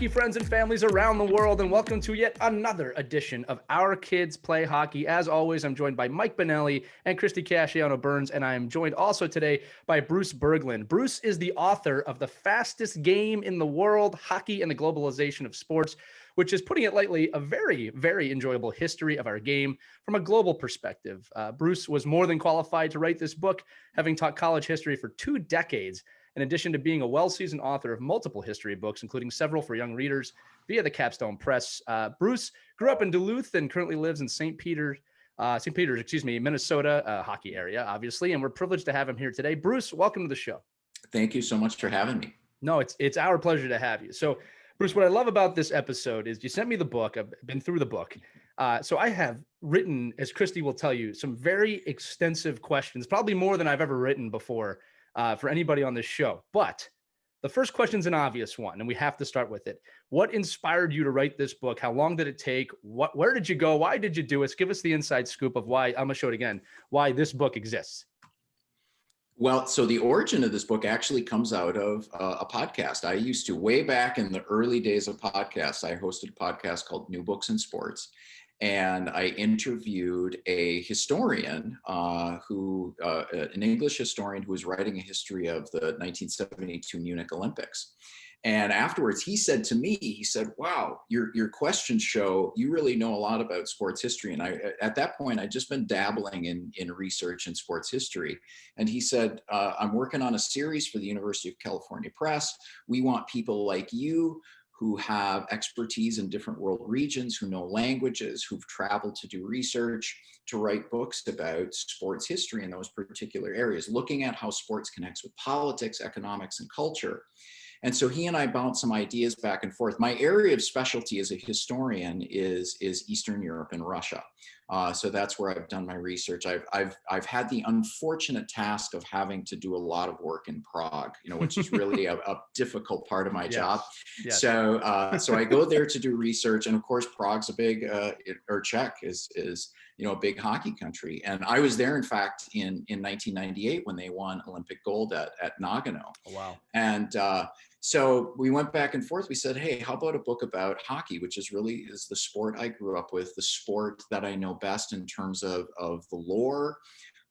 hockey friends and families around the world, and welcome to yet another edition of Our Kids Play Hockey. As always, I'm joined by Mike Benelli and Christy Casciano-Burns, and I am joined also today by Bruce Berglund. Bruce is the author of The Fastest Game in the World, Hockey and the Globalization of Sports, which is, putting it lightly, a very, very enjoyable history of our game from a global perspective. Bruce was more than qualified to write this book, having taught college history for 2 decades, in addition to being a well-seasoned author of multiple history books, including several for young readers via the Capstone Press. Bruce grew up in Duluth and currently lives in St. Peter's, Minnesota, hockey area, obviously, and we're privileged to have him here today. Bruce, welcome to the show. Thank you so much for having me. No, it's our pleasure to have you. So, Bruce, what I love about this episode is you sent me the book. I've been through the book. So I have written, as Christy will tell you, some very extensive questions, probably more than I've ever written before, for anybody on this show. But the first question's an obvious one, and we have to start with it. What inspired you to write this book? How long did it take? Where did you go? Why did you do it? Give us the inside scoop of why, I'm going to show it again, why this book exists. Well, so the origin of this book actually comes out of a podcast. I used to, way back in the early days of podcasts, I hosted a podcast called New Books in Sports. And I interviewed a historian an English historian who was writing a history of the 1972 Munich Olympics. And afterwards, he said to me, he said, wow, your questions show you really know a lot about sports history. And at that point, I'd just been dabbling in research in sports history. And he said, I'm working on a series for the University of California Press. We want people like you who have expertise in different world regions, who know languages, who've traveled to do research, to write books about sports history in those particular areas, looking at how sports connects with politics, economics, and culture. And so he and I bounced some ideas back and forth. My area of specialty as a historian is Eastern Europe and Russia. So that's where I've done my research. I've had the unfortunate task of having to do a lot of work in Prague, which is really a difficult part of my job. Yes. So I go there to do research, and of course Prague's a big, or Czech is a big hockey country. And I was there, in fact, in 1998 when they won Olympic gold at Nagano. Oh, wow. And so we went back and forth. We said, hey, how about a book about hockey, which is the sport I grew up with, the sport that I know best in terms of the lore.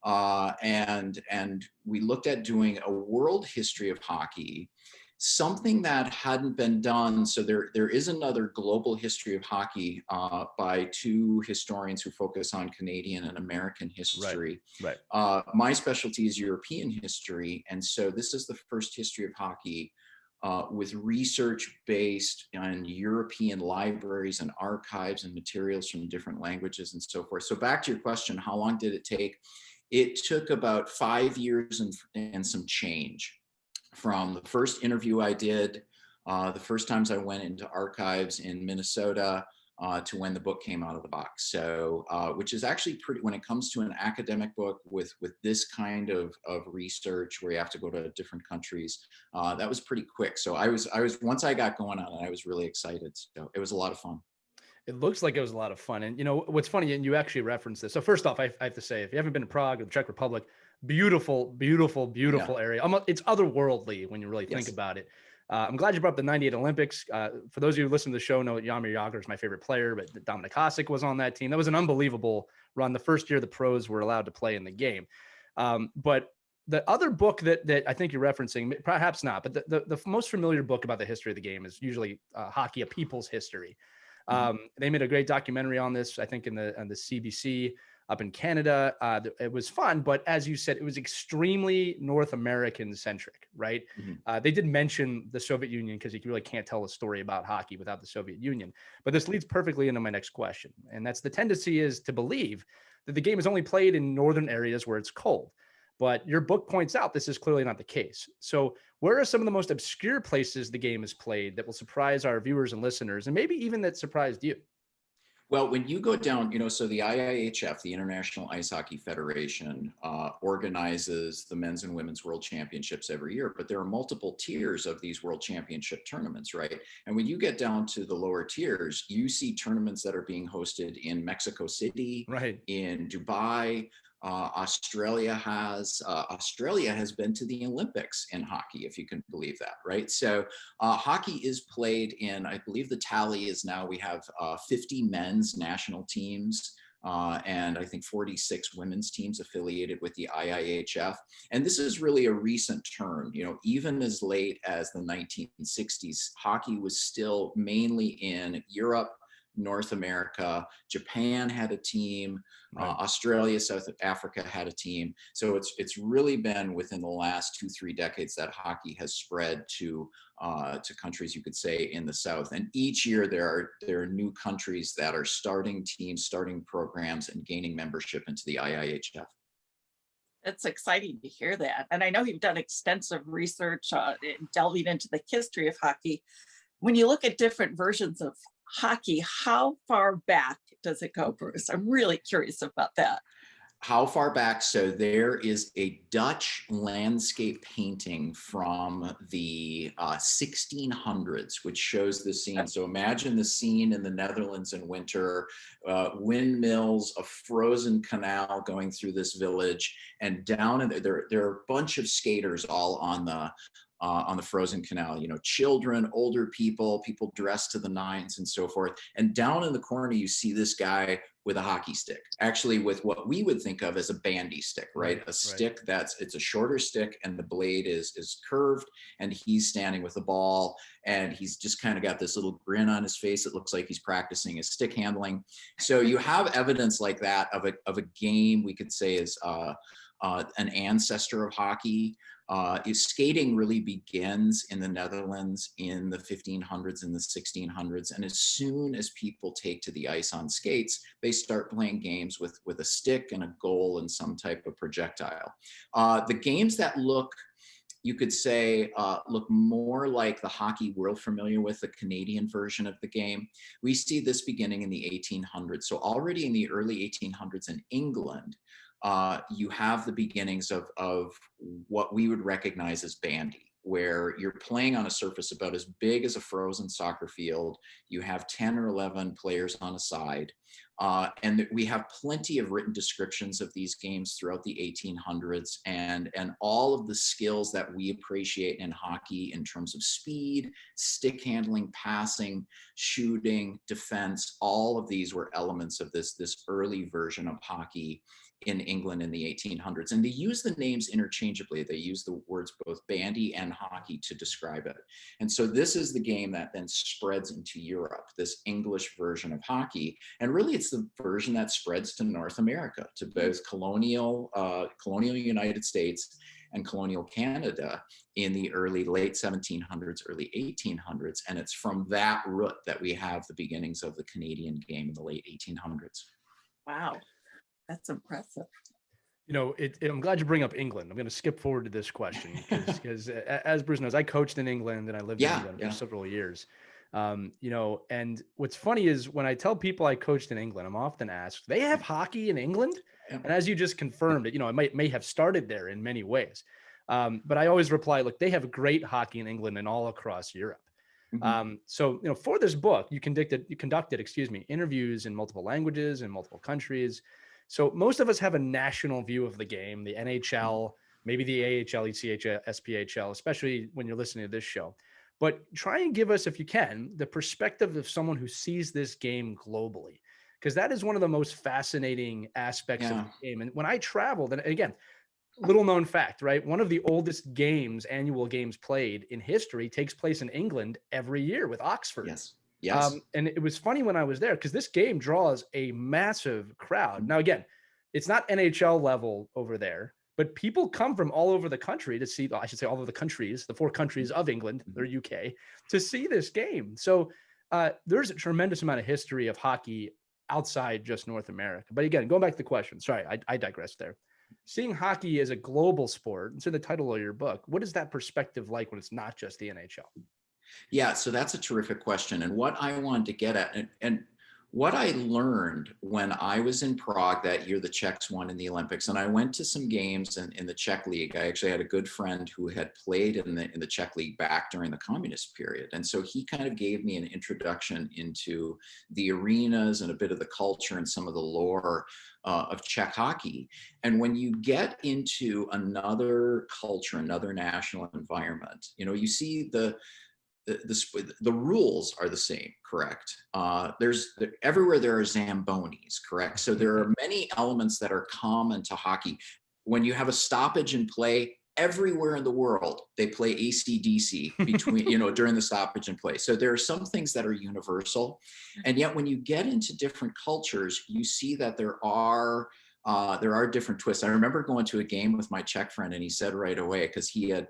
And we looked at doing a world history of hockey, something that hadn't been done. So there is another global history of hockey by 2 historians who focus on Canadian and American history. Right. My specialty is European history. And so this is the first history of hockey with research based on European libraries and archives and materials from different languages and so forth. So back to your question, how long did it take? It took about 5 years and some change from the first interview I did, the first times I went into archives in Minnesota, to when the book came out of the box. So, which is actually pretty, when it comes to an academic book with this kind of research where you have to go to different countries, that was pretty quick. So I was once I got going on it, I was really excited. So it was a lot of fun. It looks like it was a lot of fun. And what's funny, and you actually referenced this. So first off, I have to say, if you haven't been to Prague or the Czech Republic, beautiful area. It's otherworldly when you really think about it. I'm glad you brought up the 98 Olympics. For those of you who listen to the show, know Jaromir Jagr is my favorite player, but Dominik Hasek was on that team. That was an unbelievable run. The first year the pros were allowed to play in the game. But the other book that I think you're referencing, perhaps not, but the most familiar book about the history of the game is usually Hockey: A People's History. They made a great documentary on this, I think, on the CBC up in Canada. It was fun, but as you said, it was extremely North American centric, right? Mm-hmm. They did mention the Soviet Union because you really can't tell a story about hockey without the Soviet Union. But this leads perfectly into my next question. And that's the tendency is to believe that the game is only played in northern areas where it's cold. But your book points out this is clearly not the case. So where are some of the most obscure places the game is played that will surprise our viewers and listeners, and maybe even that surprised you? Well, when you go down, so the IIHF, the International Ice Hockey Federation, organizes the men's and women's world championships every year, but there are multiple tiers of these world championship tournaments, right? And when you get down to the lower tiers, you see tournaments that are being hosted in Mexico City, right, in Dubai, Australia has been to the Olympics in hockey, if you can believe that, right? So hockey is played in, I believe the tally is now we have 50 men's national teams. And I think 46 women's teams affiliated with the IIHF. And this is really a recent turn. Even as late as the 1960s, hockey was still mainly in Europe, North America. Japan had a team. Right. Australia, South Africa had a team. So it's really been within the last 2-3 decades that hockey has spread to countries, you could say, in the South. And each year there are new countries that are starting teams, starting programs, and gaining membership into the IIHF. It's exciting to hear that. And I know you've done extensive research delving into the history of hockey. When you look at different versions of hockey, how far back does it go, Bruce? I'm really curious about that. How far back? So there is a Dutch landscape painting from the 1600s, which shows the scene. So imagine the scene in the Netherlands in winter, windmills, a frozen canal going through this village, and down in there are a bunch of skaters all on the frozen canal, children, older people dressed to the nines and so forth. And down in the corner, you see this guy with a hockey stick, actually with what we would think of as a bandy stick, right? A stick it's a shorter stick and the blade is curved, and he's standing with the ball, and he's just kind of got this little grin on his face. It looks like he's practicing his stick handling. So you have evidence like that of a game we could say is an ancestor of hockey. Skating really begins in the Netherlands in the 1500s and the 1600s. And as soon as people take to the ice on skates, they start playing games with a stick and a goal and some type of projectile. The games that you could say, look more like the hockey we're familiar with, the Canadian version of the game. We see this beginning in the 1800s. So already in the early 1800s in England, you have the beginnings of what we would recognize as bandy, where you're playing on a surface about as big as a frozen soccer field. You have 10 or 11 players on a side. And we have plenty of written descriptions of these games throughout the 1800s, and all of the skills that we appreciate in hockey in terms of speed, stick handling, passing, shooting, defense. All of these were elements of this early version of hockey in England in the 1800s. And they use the names interchangeably. They use the words both bandy and hockey to describe it. And so this is the game that then spreads into Europe, this English version of hockey. And really it's the version that spreads to North America, to both colonial United States and colonial Canada in the late 1700s, early 1800s. And it's from that root that we have the beginnings of the Canadian game in the late 1800s. Wow. That's impressive. I'm glad you bring up England. I'm going to skip forward to this question because as Bruce knows, I coached in England and I lived in England for several years. And what's funny is when I tell people I coached in England, I'm often asked, they have hockey in England? And as you just confirmed it, it may have started there in many ways. But I always reply, look, they have great hockey in England and all across Europe. Mm-hmm. So for this book, you conducted, interviews in multiple languages in multiple countries. So most of us have a national view of the game, the NHL, maybe the AHL, ECHL, SPHL, especially when you're listening to this show. But try and give us, if you can, the perspective of someone who sees this game globally, because that is one of the most fascinating aspects of the game. And when I traveled, and again, little known fact, right? One of the oldest annual games played in history takes place in England every year with Oxford. Yes. And it was funny when I was there because this game draws a massive crowd. Now, again, it's not NHL level over there, but people come from all over the country to see, I should say all over the countries, the 4 countries of England or UK, to see this game. So there's a tremendous amount of history of hockey outside just North America. But again, going back to the question, sorry, I digressed there. Seeing hockey as a global sport, it's in the title of your book, what is that perspective like when it's not just the NHL? Yeah, so that's a terrific question. And what I wanted to get at, and what I learned when I was in Prague that year, the Czechs won in the Olympics, and I went to some games in the Czech League. I actually had a good friend who had played in the Czech League back during the communist period. And so he kind of gave me an introduction into the arenas and a bit of the culture and some of the lore of Czech hockey. And when you get into another culture, another national environment, you see the rules are the same, correct? Everywhere there are Zambonis, correct? So there are many elements that are common to hockey. When you have a stoppage in play, everywhere in the world, they play AC/DC between, during the stoppage in play. So there are some things that are universal. And yet when you get into different cultures, you see that there are different twists. I remember going to a game with my Czech friend, and he said right away, because he had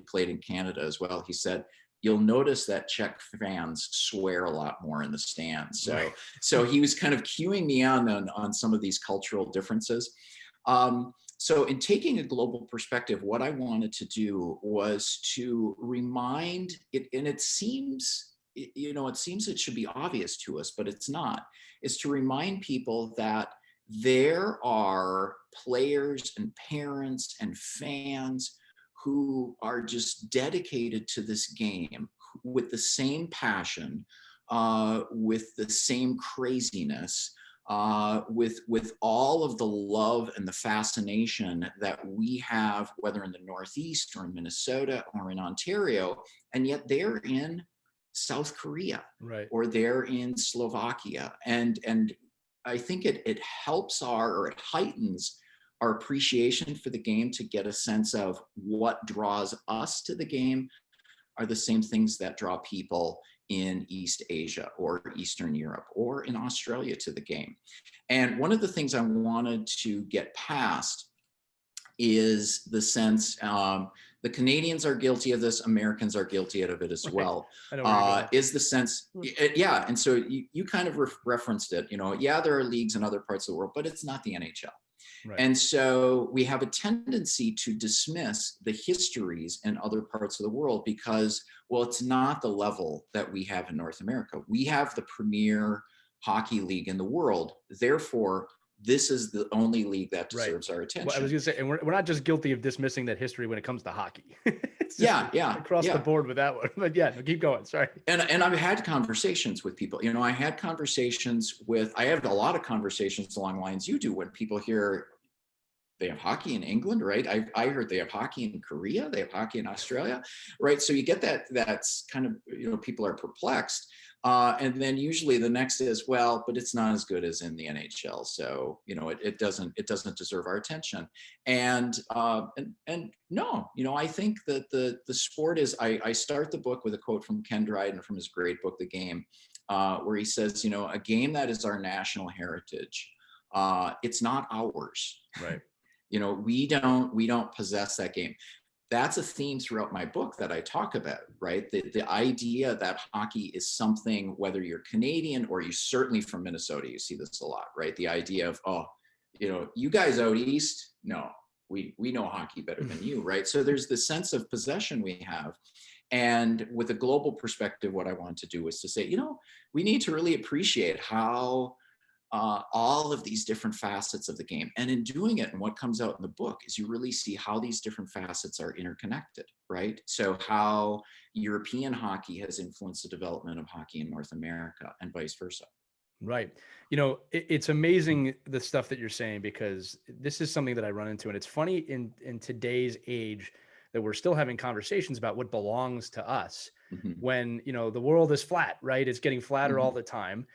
played in Canada as well, he said, you'll notice that Czech fans swear a lot more in the stands. So he was kind of cueing me on some of these cultural differences. So in taking a global perspective, what I wanted to do was to remind it, and it seems it should be obvious to us, but it's not, is to remind people that there are players and parents and fans who are just dedicated to this game with the same passion, with the same craziness, with all of the love and the fascination that we have, whether in the Northeast or in Minnesota or in Ontario, and yet they're in South Korea, right, or they're in Slovakia. And I think it helps it heightens our appreciation for the game to get a sense of what draws us to the game are the same things that draw people in East Asia or Eastern Europe or in Australia to the game. And one of the things I wanted to get past is the sense, the Canadians are guilty of this, Americans are guilty of it as well, is the sense, yeah. And so you kind of referenced it, there are leagues in other parts of the world, but it's not the NHL. Right. And so we have a tendency to dismiss the histories in other parts of the world because, well, it's not the level that we have in North America. We have the premier hockey league in the world. Therefore, this is the only league that deserves our attention. Well, I was going to say, and we're not just guilty of dismissing that history when it comes to hockey. It's just across the board with that one. But keep going. Sorry. And I've had conversations with people. I had conversations I have a lot of conversations along the lines you do when people hear they have hockey in England, right? I heard they have hockey in Korea, they have hockey in Australia, right? So you get that's kind of, people are perplexed. And then usually the next is, well, but it's not as good as in the NHL. So, it doesn't deserve our attention. And no, I think that the sport is, I start the book with a quote from Ken Dryden from his great book, The Game, where he says, a game that is our national heritage, it's not ours. Right. We don't possess that game. That's a theme throughout my book that I talk about, right? The idea that hockey is something, whether you're Canadian or you certainly from Minnesota, you see this a lot, right? The idea of, you guys out east, no, we know hockey better than you, right? So there's this sense of possession we have. And with a global perspective, what I want to do is to say, we need to really appreciate how all of these different facets of the game. And in doing it, and what comes out in the book is you really see how these different facets are interconnected, right? So how European hockey has influenced the development of hockey in North America and vice versa. Right. It's amazing the stuff that you're saying, because this is something that I run into. And it's funny in today's age that we're still having conversations about what belongs to us when, the world is flat, right? It's getting flatter all the time.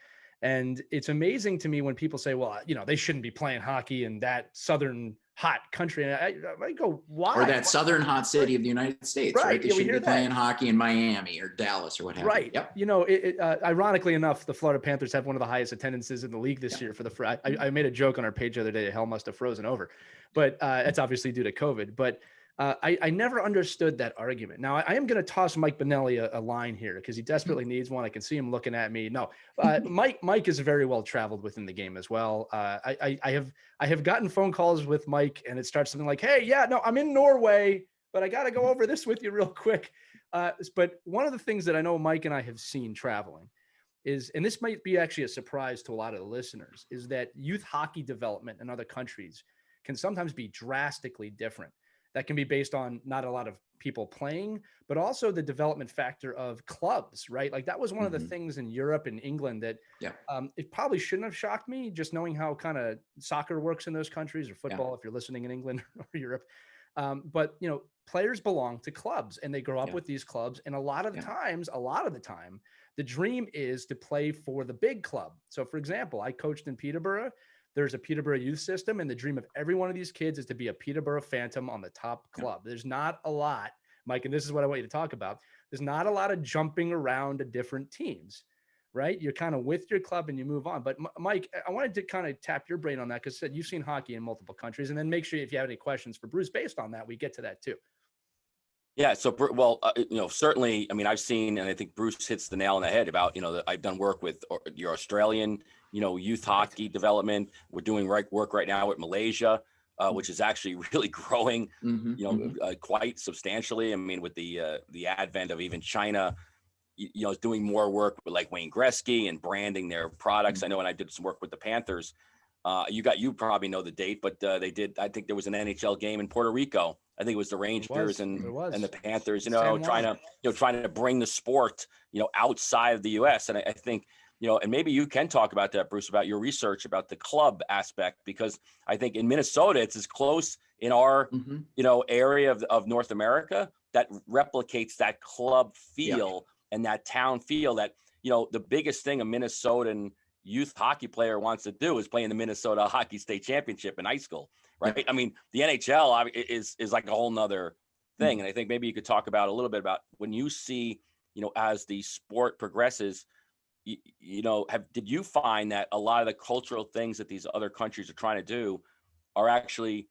And it's amazing to me when people say, well, they shouldn't be playing hockey in that southern hot country. And I go, why? Or that southern hot city of the United States, right? They should be playing hockey in Miami or Dallas or what have you. Right. Yep. Ironically enough, the Florida Panthers have one of the highest attendances in the league this year for the I made a joke on our page the other day, hell must have frozen over, but it's obviously due to COVID. But I never understood that argument. Now, I am going to toss Mike Benelli a line here because he desperately needs one. I can see him looking at me. No, Mike is very well traveled within the game as well. I have gotten phone calls with Mike, and it starts something like, "Hey, I'm in Norway, but I got to go over this with you real quick." But one of the things that I know Mike and I have seen traveling is, and this might be actually a surprise to a lot of the listeners, is that youth hockey development in other countries can sometimes be drastically different. That can be based on not a lot of people playing, but also the development factor of clubs, right? Like that was one of the things in Europe and England that it probably shouldn't have shocked me, just knowing how kind of soccer works in those countries, or football, if you're listening in England or Europe. But, you know, players belong to clubs and they grow up with these clubs. And a lot of the time, the dream is to play for the big club. So for example, I coached in Peterborough. There's a Peterborough youth system, and the dream of every one of these kids is to be a Peterborough Phantom on the top club. There's not a lot, Mike, and this is what I want you to talk about. There's not a lot of jumping around to different teams, right? You're kind of with your club and you move on. But Mike, I wanted to kind of tap your brain on that, because you've seen hockey in multiple countries, and then make sure if you have any questions for Bruce based on that, we get to that too. Yeah. So, well, you know, certainly, I mean, I've seen, and I think Bruce hits the nail on the head about, you know, that I've done work with your Australian, you know, youth hockey development. We're doing work right now with Malaysia, which is actually really growing, you know, quite substantially. I mean, with the advent of even China, you know, doing more work with like Wayne Gretzky and branding their products. I know, and I did some work with the Panthers. You probably know the date, but they did. I think there was an NHL game in Puerto Rico. I think it was the Rangers and the Panthers. You know, trying to bring the sport, you know, outside of the U.S. And I think, you know, and maybe you can talk about that, Bruce, about your research about the club aspect, because I think in Minnesota it's as close in our you know, area of North America that replicates that club feel and that town feel that, you know, the biggest thing a Minnesotan youth hockey player wants to do is play in the Minnesota Hockey State Championship in high school, right? I mean, the NHL is like a whole nother thing. And I think maybe you could talk about a little bit about when you see, you know, as the sport progresses, you know, did you find that a lot of the cultural things that these other countries are trying to do are actually,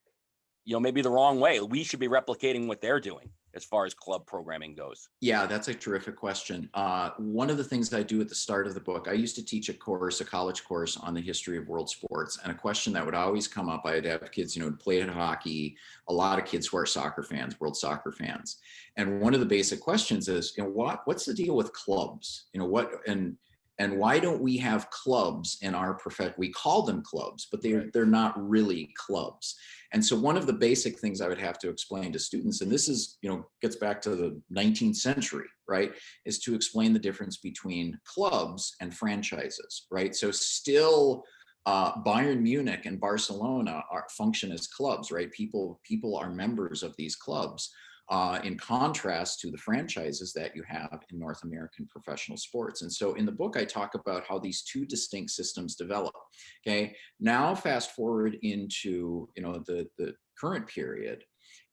you know, maybe the wrong way? We should be replicating what they're doing as far as club programming goes. Yeah, that's a terrific question. One of the things I do at the start of the book, I used to teach a college course on the history of world sports. And a question that would always come up, I'd have kids, you know, play at hockey, a lot of kids who are soccer fans, world soccer fans. And one of the basic questions is, you know, what's the deal with clubs? You know, and why don't we have clubs in our profession? We call them clubs, but they're not really clubs. And so one of the basic things I would have to explain to students, and this is, you know, gets back to the 19th century, right, is to explain the difference between clubs and franchises, right? So still Bayern Munich and Barcelona function as clubs, right? People are members of these clubs. In contrast to the franchises that you have in North American professional sports. And so in the book, I talk about how these two distinct systems develop. Okay, now fast forward into, you know, the current period.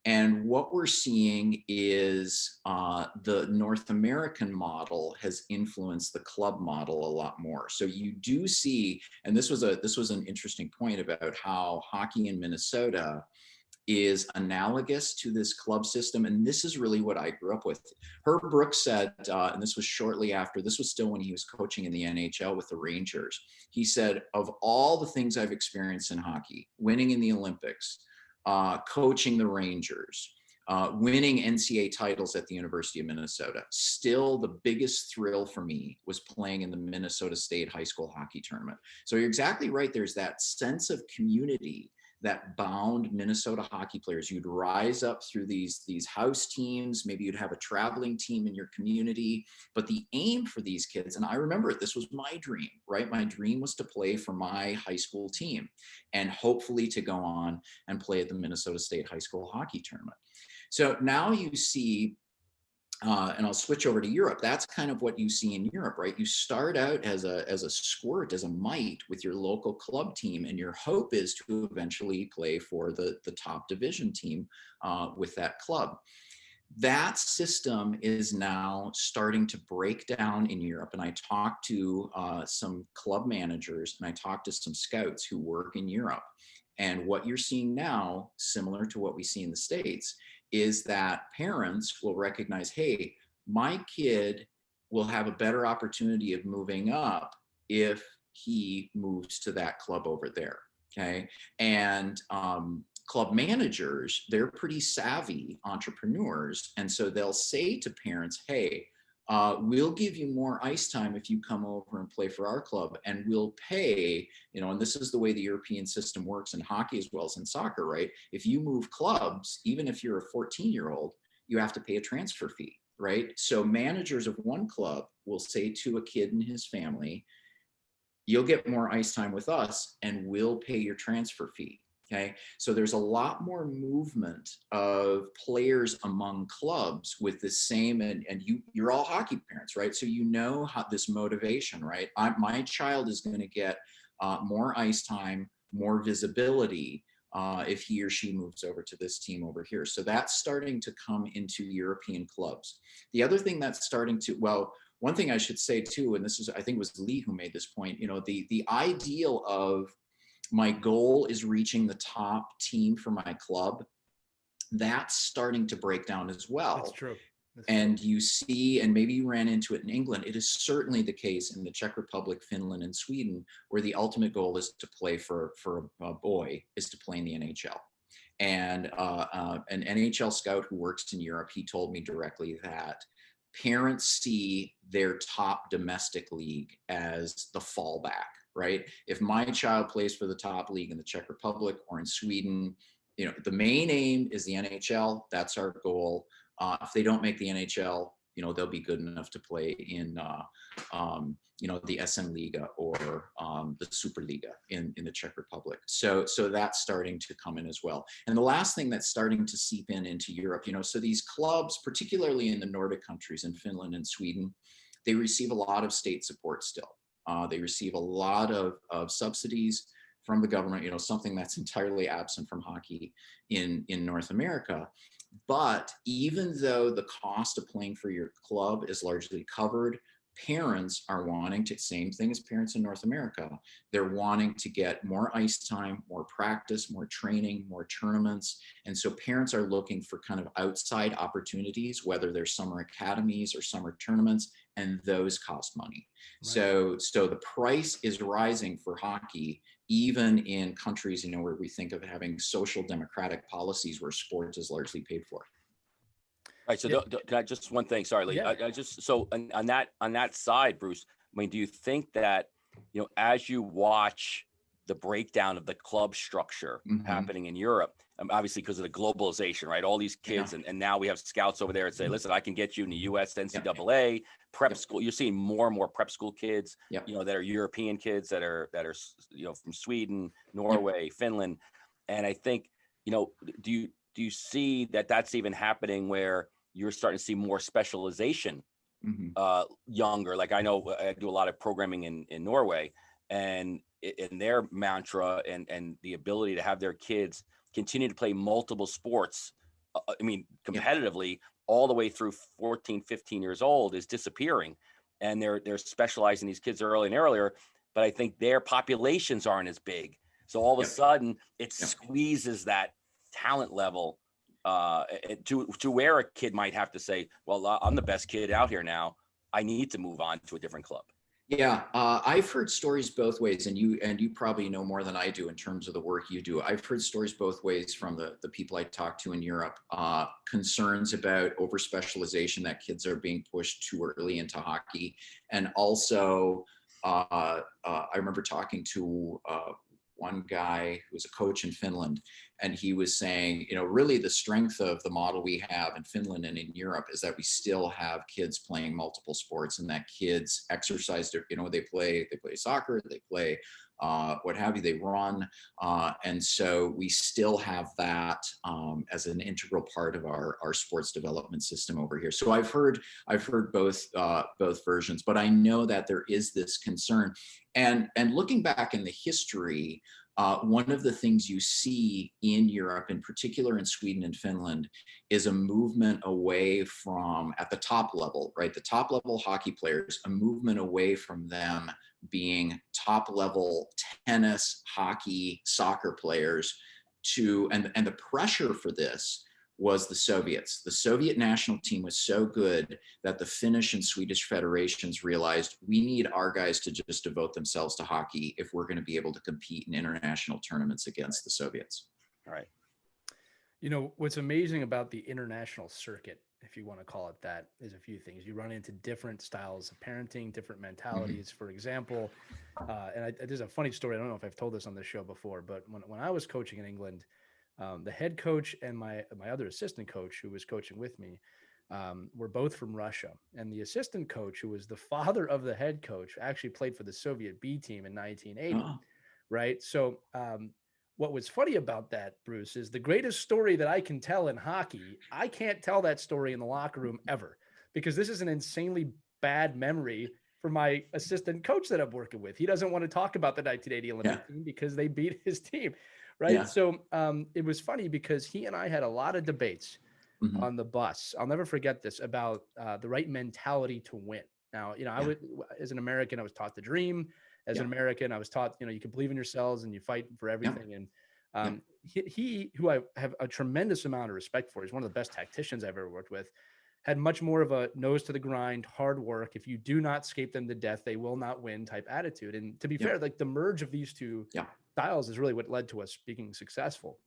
And what we're seeing is the North American model has influenced the club model a lot more. So you do see, and this was an interesting point about how hockey in Minnesota is analogous to this club system. And this is really what I grew up with. Herb Brooks said, and this was shortly after, this was still when he was coaching in the NHL with the Rangers. He said, of all the things I've experienced in hockey, winning in the Olympics, coaching the Rangers, winning NCAA titles at the University of Minnesota, still the biggest thrill for me was playing in the Minnesota State High School Hockey Tournament. So you're exactly right. There's that sense of community that bound Minnesota hockey players. You'd rise up through these house teams, maybe you'd have a traveling team in your community, but the aim for these kids, and I remember it, this was my dream, right? My dream was to play for my high school team and hopefully to go on and play at the Minnesota State High School Hockey Tournament. So now you see, and I'll switch over to Europe. That's kind of what you see in Europe, right? You start out as a squirt, as a mite with your local club team, and your hope is to eventually play for the top division team with that club. That system is now starting to break down in Europe. And I talked to some club managers and I talked to some scouts who work in Europe. And what you're seeing now, similar to what we see in the States, is that parents will recognize, hey, my kid will have a better opportunity of moving up if he moves to that club over there, okay? And club managers, they're pretty savvy entrepreneurs. And so they'll say to parents, hey, we'll give you more ice time if you come over and play for our club, and we'll pay, and this is the way the European system works in hockey as well as in soccer, right? If you move clubs, even if you're a 14-year-old, you have to pay a transfer fee, right? So managers of one club will say to a kid and his family, you'll get more ice time with us and we'll pay your transfer fee. Okay, so there's a lot more movement of players among clubs with the same, and you're all hockey parents, right? So how this motivation, right? My child is going to get more ice time, more visibility if he or she moves over to this team over here. So that's starting to come into European clubs. The other thing that's starting to, one thing I should say too, and this is, I think it was Lee who made this point, the ideal of my goal is reaching the top team for my club, that's starting to break down as well. That's true. And you see, and maybe you ran into it in England, it is certainly the case in the Czech Republic, Finland, and Sweden, where the ultimate goal is to play for a boy, is to play in the NHL. And an NHL scout who works in Europe, he told me directly that parents see their top domestic league as the fallback, right? If my child plays for the top league in the Czech Republic or in Sweden, the main aim is the NHL. That's our goal. If they don't make the NHL, they'll be good enough to play in, the SN Liga or the Superliga in the Czech Republic. So that's starting to come in as well. And the last thing that's starting to seep into Europe, so these clubs, particularly in the Nordic countries, in Finland and Sweden, they receive a lot of state support still. They receive a lot of subsidies from the government, something that's entirely absent from hockey in North America. But even though the cost of playing for your club is largely covered, parents are wanting to, same thing as parents in North America, they're wanting to get more ice time, more practice, more training, more tournaments. And so parents are looking for kind of outside opportunities, whether they're summer academies or summer tournaments, and those cost money. Right. So the price is rising for hockey, even in countries, where we think of having social democratic policies where sports is largely paid for. Right. So can I just one thing? Sorry, Lee. Yeah. I just, so on that side, Bruce, I mean, do you think that, as you watch the breakdown of the club structure happening in Europe, obviously because of the globalization, right? All these kids, and now we have scouts over there that say, listen, I can get you in the US NCAA prep school. You're seeing more and more prep school kids, that are European kids that are from Sweden, Norway, Finland. And I think, do you see that that's even happening where you're starting to see more specialization younger? Like I know I do a lot of programming in Norway, and in their mantra and the ability to have their kids continue to play multiple sports, competitively all the way through 14, 15 years old is disappearing. And they're specializing these kids earlier and earlier, but I think their populations aren't as big. So all of a sudden it squeezes that talent level to where a kid might have to say, well, I'm the best kid out here now, I need to move on to a different club. Yeah, I've heard stories both ways, and you probably know more than I do in terms of the work you do. I've heard stories both ways from the people I talk to in Europe, concerns about over-specialization, that kids are being pushed too early into hockey. And also, I remember talking to one guy who was a coach in Finland, and he was saying, really the strength of the model we have in Finland and in Europe is that we still have kids playing multiple sports, and that kids exercise their, they play soccer, they play what have you, they run. And so we still have that as an integral part of our sports development system over here. So I've heard both versions, but I know that there is this concern. And looking back in the history, one of the things you see in Europe, in particular in Sweden and Finland, is a movement away from, at the top level, right? The top level hockey players, a movement away from them being top level tennis, hockey, soccer players to, and the pressure for this was the Soviets. The Soviet national team was so good that the Finnish and Swedish federations realized we need our guys to just devote themselves to hockey if we're going to be able to compete in international tournaments against the Soviets. All right. What's amazing about the international circuit, if you want to call it that, is a few things. You run into different styles of parenting, different mentalities. For example, there's a funny story. I don't know if I've told this on this show before, but when I was coaching in England, the head coach and my other assistant coach who was coaching with me were both from Russia. And the assistant coach, who was the father of the head coach, actually played for the Soviet B team in 1980. Oh, Right. So what was funny about that, Bruce, is the greatest story that I can tell in hockey. I can't tell that story in the locker room ever, because this is an insanely bad memory for my assistant coach that I'm working with. He doesn't want to talk about the 1980 Olympic team because they beat his team. Right. Yeah. So it was funny because he and I had a lot of debates Mhm. on the bus. I'll never forget this, about the right mentality to win. Now, I would, as an American, I was taught to dream. As an American, I was taught, you can believe in yourselves and you fight for everything. And he, who I have a tremendous amount of respect for, he's one of the best tacticians I've ever worked with, had much more of a nose to the grind, hard work. If you do not escape them to death, they will not win type attitude. And to be fair, like the merge of these two styles is really what led to us being successful.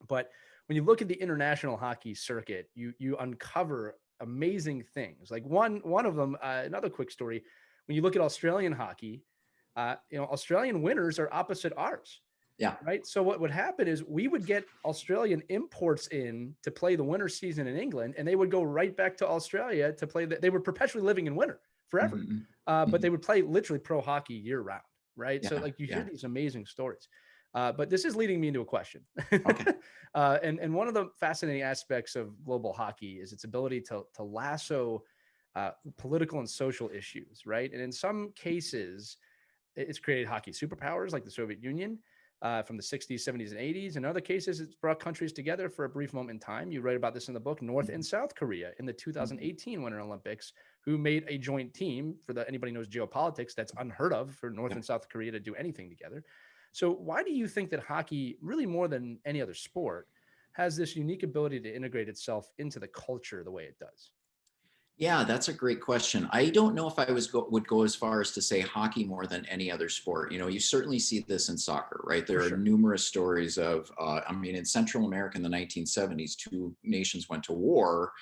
But when you look at the international hockey circuit, you uncover amazing things. Like one of them, another quick story. When you look at Australian hockey, Australian winners are opposite ours. Yeah. Right. So what would happen is we would get Australian imports in to play the winter season in England, and they would go right back to Australia to play. They were perpetually living in winter forever, but they would play literally pro hockey year round. Right. So like you hear these amazing stories. But this is leading me into a question. Okay. And one of the fascinating aspects of global hockey is its ability to lasso political and social issues, right? And in some cases, it's created hockey superpowers like the Soviet Union from the 60s, 70s, and 80s. In other cases, it's brought countries together for a brief moment in time. You write about this in the book, North and South Korea in the 2018 Winter Olympics, who made a joint team. Anybody knows geopolitics, that's unheard of for North and South Korea to do anything together. So why do you think that hockey, really more than any other sport, has this unique ability to integrate itself into the culture the way it does? Yeah, that's a great question. I don't know if I would go as far as to say hockey more than any other sport. You certainly see this in soccer, right? There are numerous stories of, in Central America in the 1970s, two nations went to war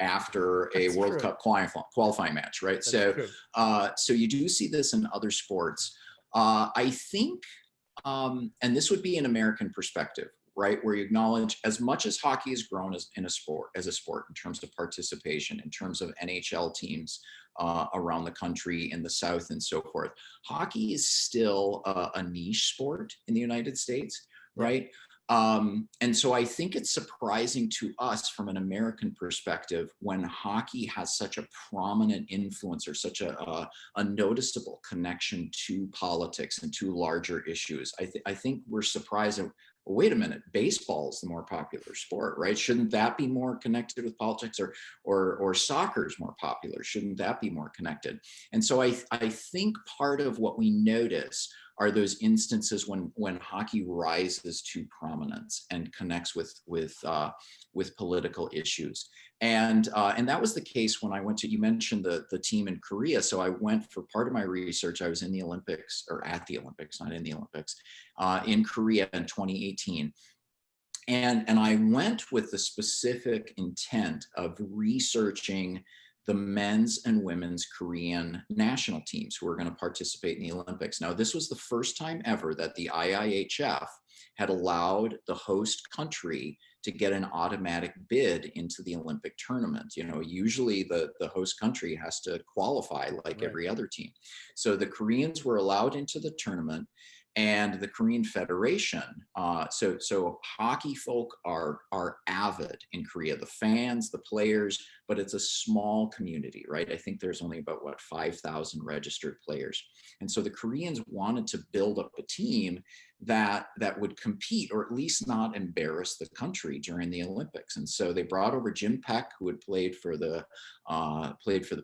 after a World Cup qualifying match, right? So you do see this in other sports. I think, and this would be an American perspective, right? Where you acknowledge, as much as hockey has grown as a sport in terms of participation, in terms of NHL teams around the country, in the South and so forth, hockey is still a niche sport in the United States, right? And so I think it's surprising to us from an American perspective when hockey has such a prominent influence or such a noticeable connection to politics and to larger issues. I think we're surprised at, well, wait a minute, baseball is the more popular sport, right? Shouldn't that be more connected with politics, or soccer is more popular? Shouldn't that be more connected? And so I think part of what we notice are those instances when hockey rises to prominence and connects with political issues. And that was the case when I went to, you mentioned the team in Korea. So I went for part of my research. I was in the Olympics, or at the Olympics, not in the Olympics, in Korea in 2018. And I went with the specific intent of researching the men's and women's Korean national teams who are going to participate in the Olympics. Now, this was the first time ever that the IIHF had allowed the host country to get an automatic bid into the Olympic tournament. Usually the host country has to qualify like every other team. So the Koreans were allowed into the tournament. And the Korean Federation, so hockey folk are avid in Korea, the fans, the players, but it's a small community, right? I think there's only about 5,000 registered players. And so the Koreans wanted to build up a team that would compete, or at least not embarrass the country during the Olympics. And so they brought over Jim Peck, who had played for the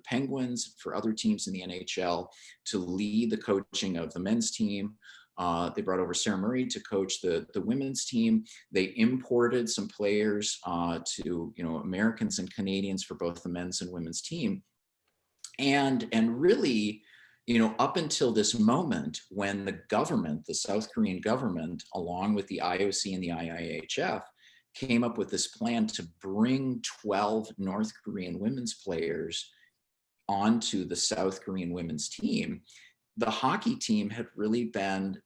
Penguins, for other teams in the NHL, to lead the coaching of the men's team. They brought over Sarah Murray to coach the women's team. They imported some players to Americans and Canadians for both the men's and women's team. And really, up until this moment, when the government, the South Korean government, along with the IOC and the IIHF, came up with this plan to bring 12 North Korean women's players onto the South Korean women's team, the hockey team had really been,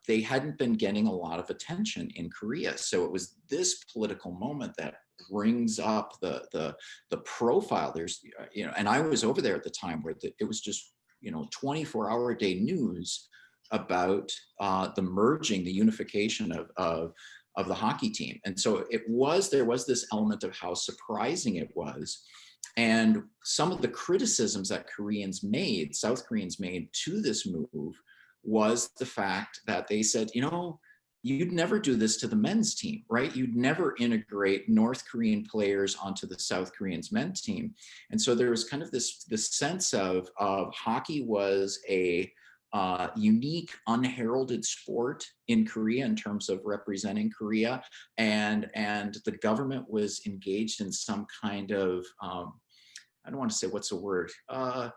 they hadn't been getting a lot of attention in Korea. So it was this political moment that brings up the profile. There's, and I was over there at the time where it was just, 24-hour-a-day news about the merging, the unification of the hockey team. And so there was this element of how surprising it was. And some of the criticisms that South Koreans made to this move was the fact that they said, you'd never do this to the men's team, right? You'd never integrate North Korean players onto the South Koreans men's team. And so there was kind of this sense of hockey was a unique, unheralded sport in Korea in terms of representing Korea, and the government was engaged in some kind of I don't want to say what's the word, a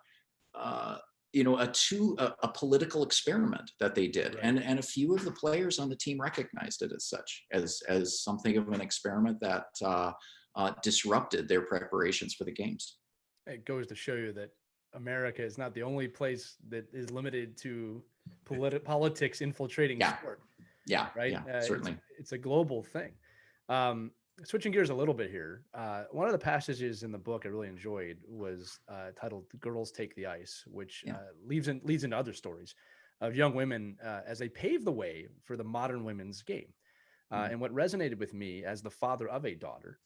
political experiment that they did, right. and a few of the players on the team recognized it as such, as something of an experiment that disrupted their preparations for the games. It goes to show you that America is not the only place that is limited to politics infiltrating sport. Yeah, right. Yeah, certainly. It's a global thing. Switching gears a little bit here. One of the passages in the book I really enjoyed was titled "Girls Take the Ice," which leads into other stories of young women as they pave the way for the modern women's game. And what resonated with me as the father of a daughter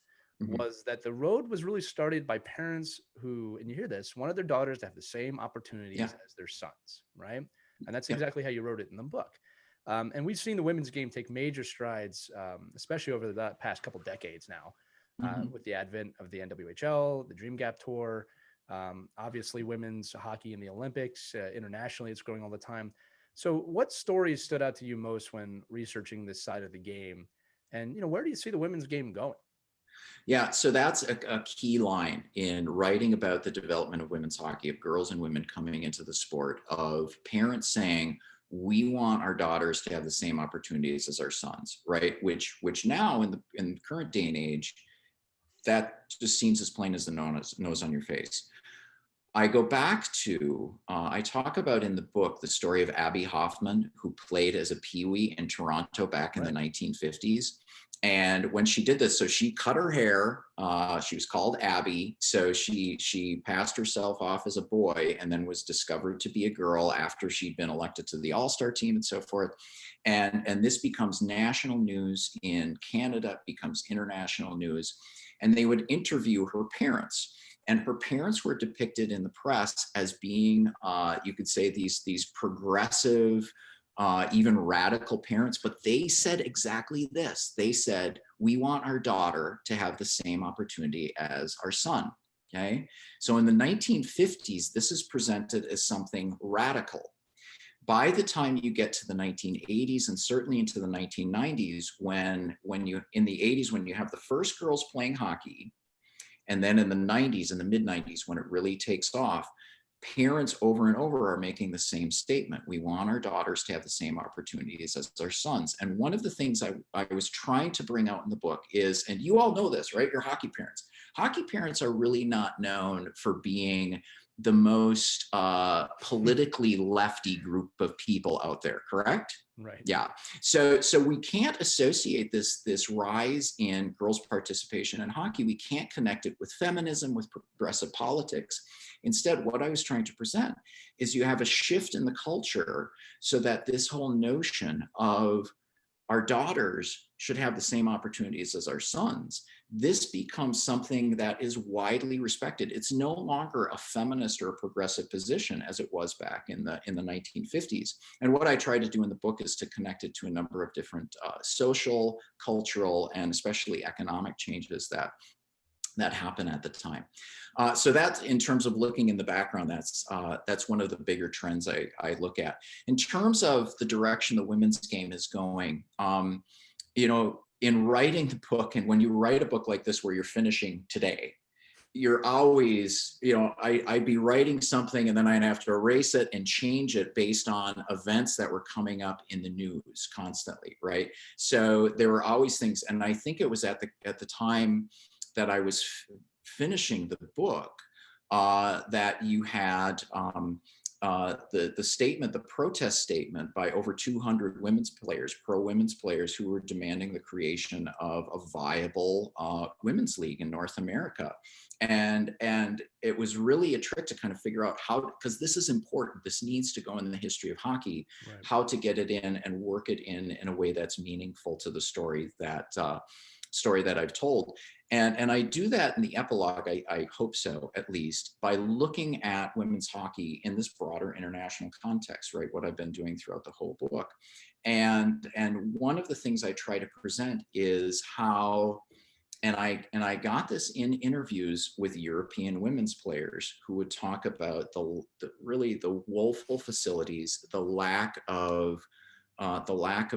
was that the road was really started by parents who, and you hear this, wanted their daughters to have the same opportunities as their sons, right? And that's exactly how you wrote it in the book. And we've seen the women's game take major strides, especially over the past couple decades now, with the advent of the NWHL, the Dream Gap Tour, obviously women's hockey in the Olympics, internationally, it's growing all the time. So what stories stood out to you most when researching this side of the game? And, where do you see the women's game going? Yeah, so that's a key line in writing about the development of women's hockey, of girls and women coming into the sport, of parents saying, we want our daughters to have the same opportunities as our sons, right? Which now in the current day and age, that just seems as plain as the nose on your face. I go back to, I talk about in the book the story of Abby Hoffman, who played as a peewee in Toronto back in the 1950s. And when she did this, so she cut her hair, she was called Abby. So she passed herself off as a boy and then was discovered to be a girl after she'd been elected to the All-Star team and so forth. And this becomes national news in Canada, becomes international news. And they would interview her parents. And her parents were depicted in the press as being, you could say, these progressive, even radical parents, but they said exactly this. They said, we want our daughter to have the same opportunity as our son, okay? So in the 1950s, this is presented as something radical. By the time you get to the 1980s and certainly into the 1990s, when you, in the 80s, when you have the first girls playing hockey, and then in the 90s, in the mid 90s, when it really takes off, parents over and over are making the same statement. We want our daughters to have the same opportunities as our sons. And one of the things I was trying to bring out in the book is, and you all know this, right? You're hockey parents. Hockey parents are really not known for being the most politically lefty group of people out there, correct? Right. Yeah. So we can't associate this rise in girls' participation in hockey. We can't connect it with feminism, with progressive politics. Instead, what I was trying to present is you have a shift in the culture so that this whole notion of our daughters should have the same opportunities as our sons, this becomes something that is widely respected. It's no longer a feminist or a progressive position as it was back in the 1950s. And what I try to do in the book is to connect it to a number of different social, cultural, and especially economic changes that happen at the time. So that's, in terms of looking in the background, that's one of the bigger trends I look at. In terms of the direction the women's game is going, in writing the book, and when you write a book like this where you're finishing today, you're always, I'd be writing something and then I'd have to erase it and change it based on events that were coming up in the news constantly, right? So there were always things, and I think it was at the time that I was finishing the book that you had the statement, the protest statement by over 200 women's players, pro-women's players, who were demanding the creation of a viable women's league in North America. And it was really a trick to kind of figure out how, because this is important, this needs to go in the history of hockey, right, how to get it in and work it in a way that's meaningful to the story that I've told. And I do that in the epilogue, I hope so, at least, by looking at women's hockey in this broader international context, right? What I've been doing throughout the whole book. And one of the things I try to present is how, and I got this in interviews with European women's players who would talk about the really the woeful facilities, the lack of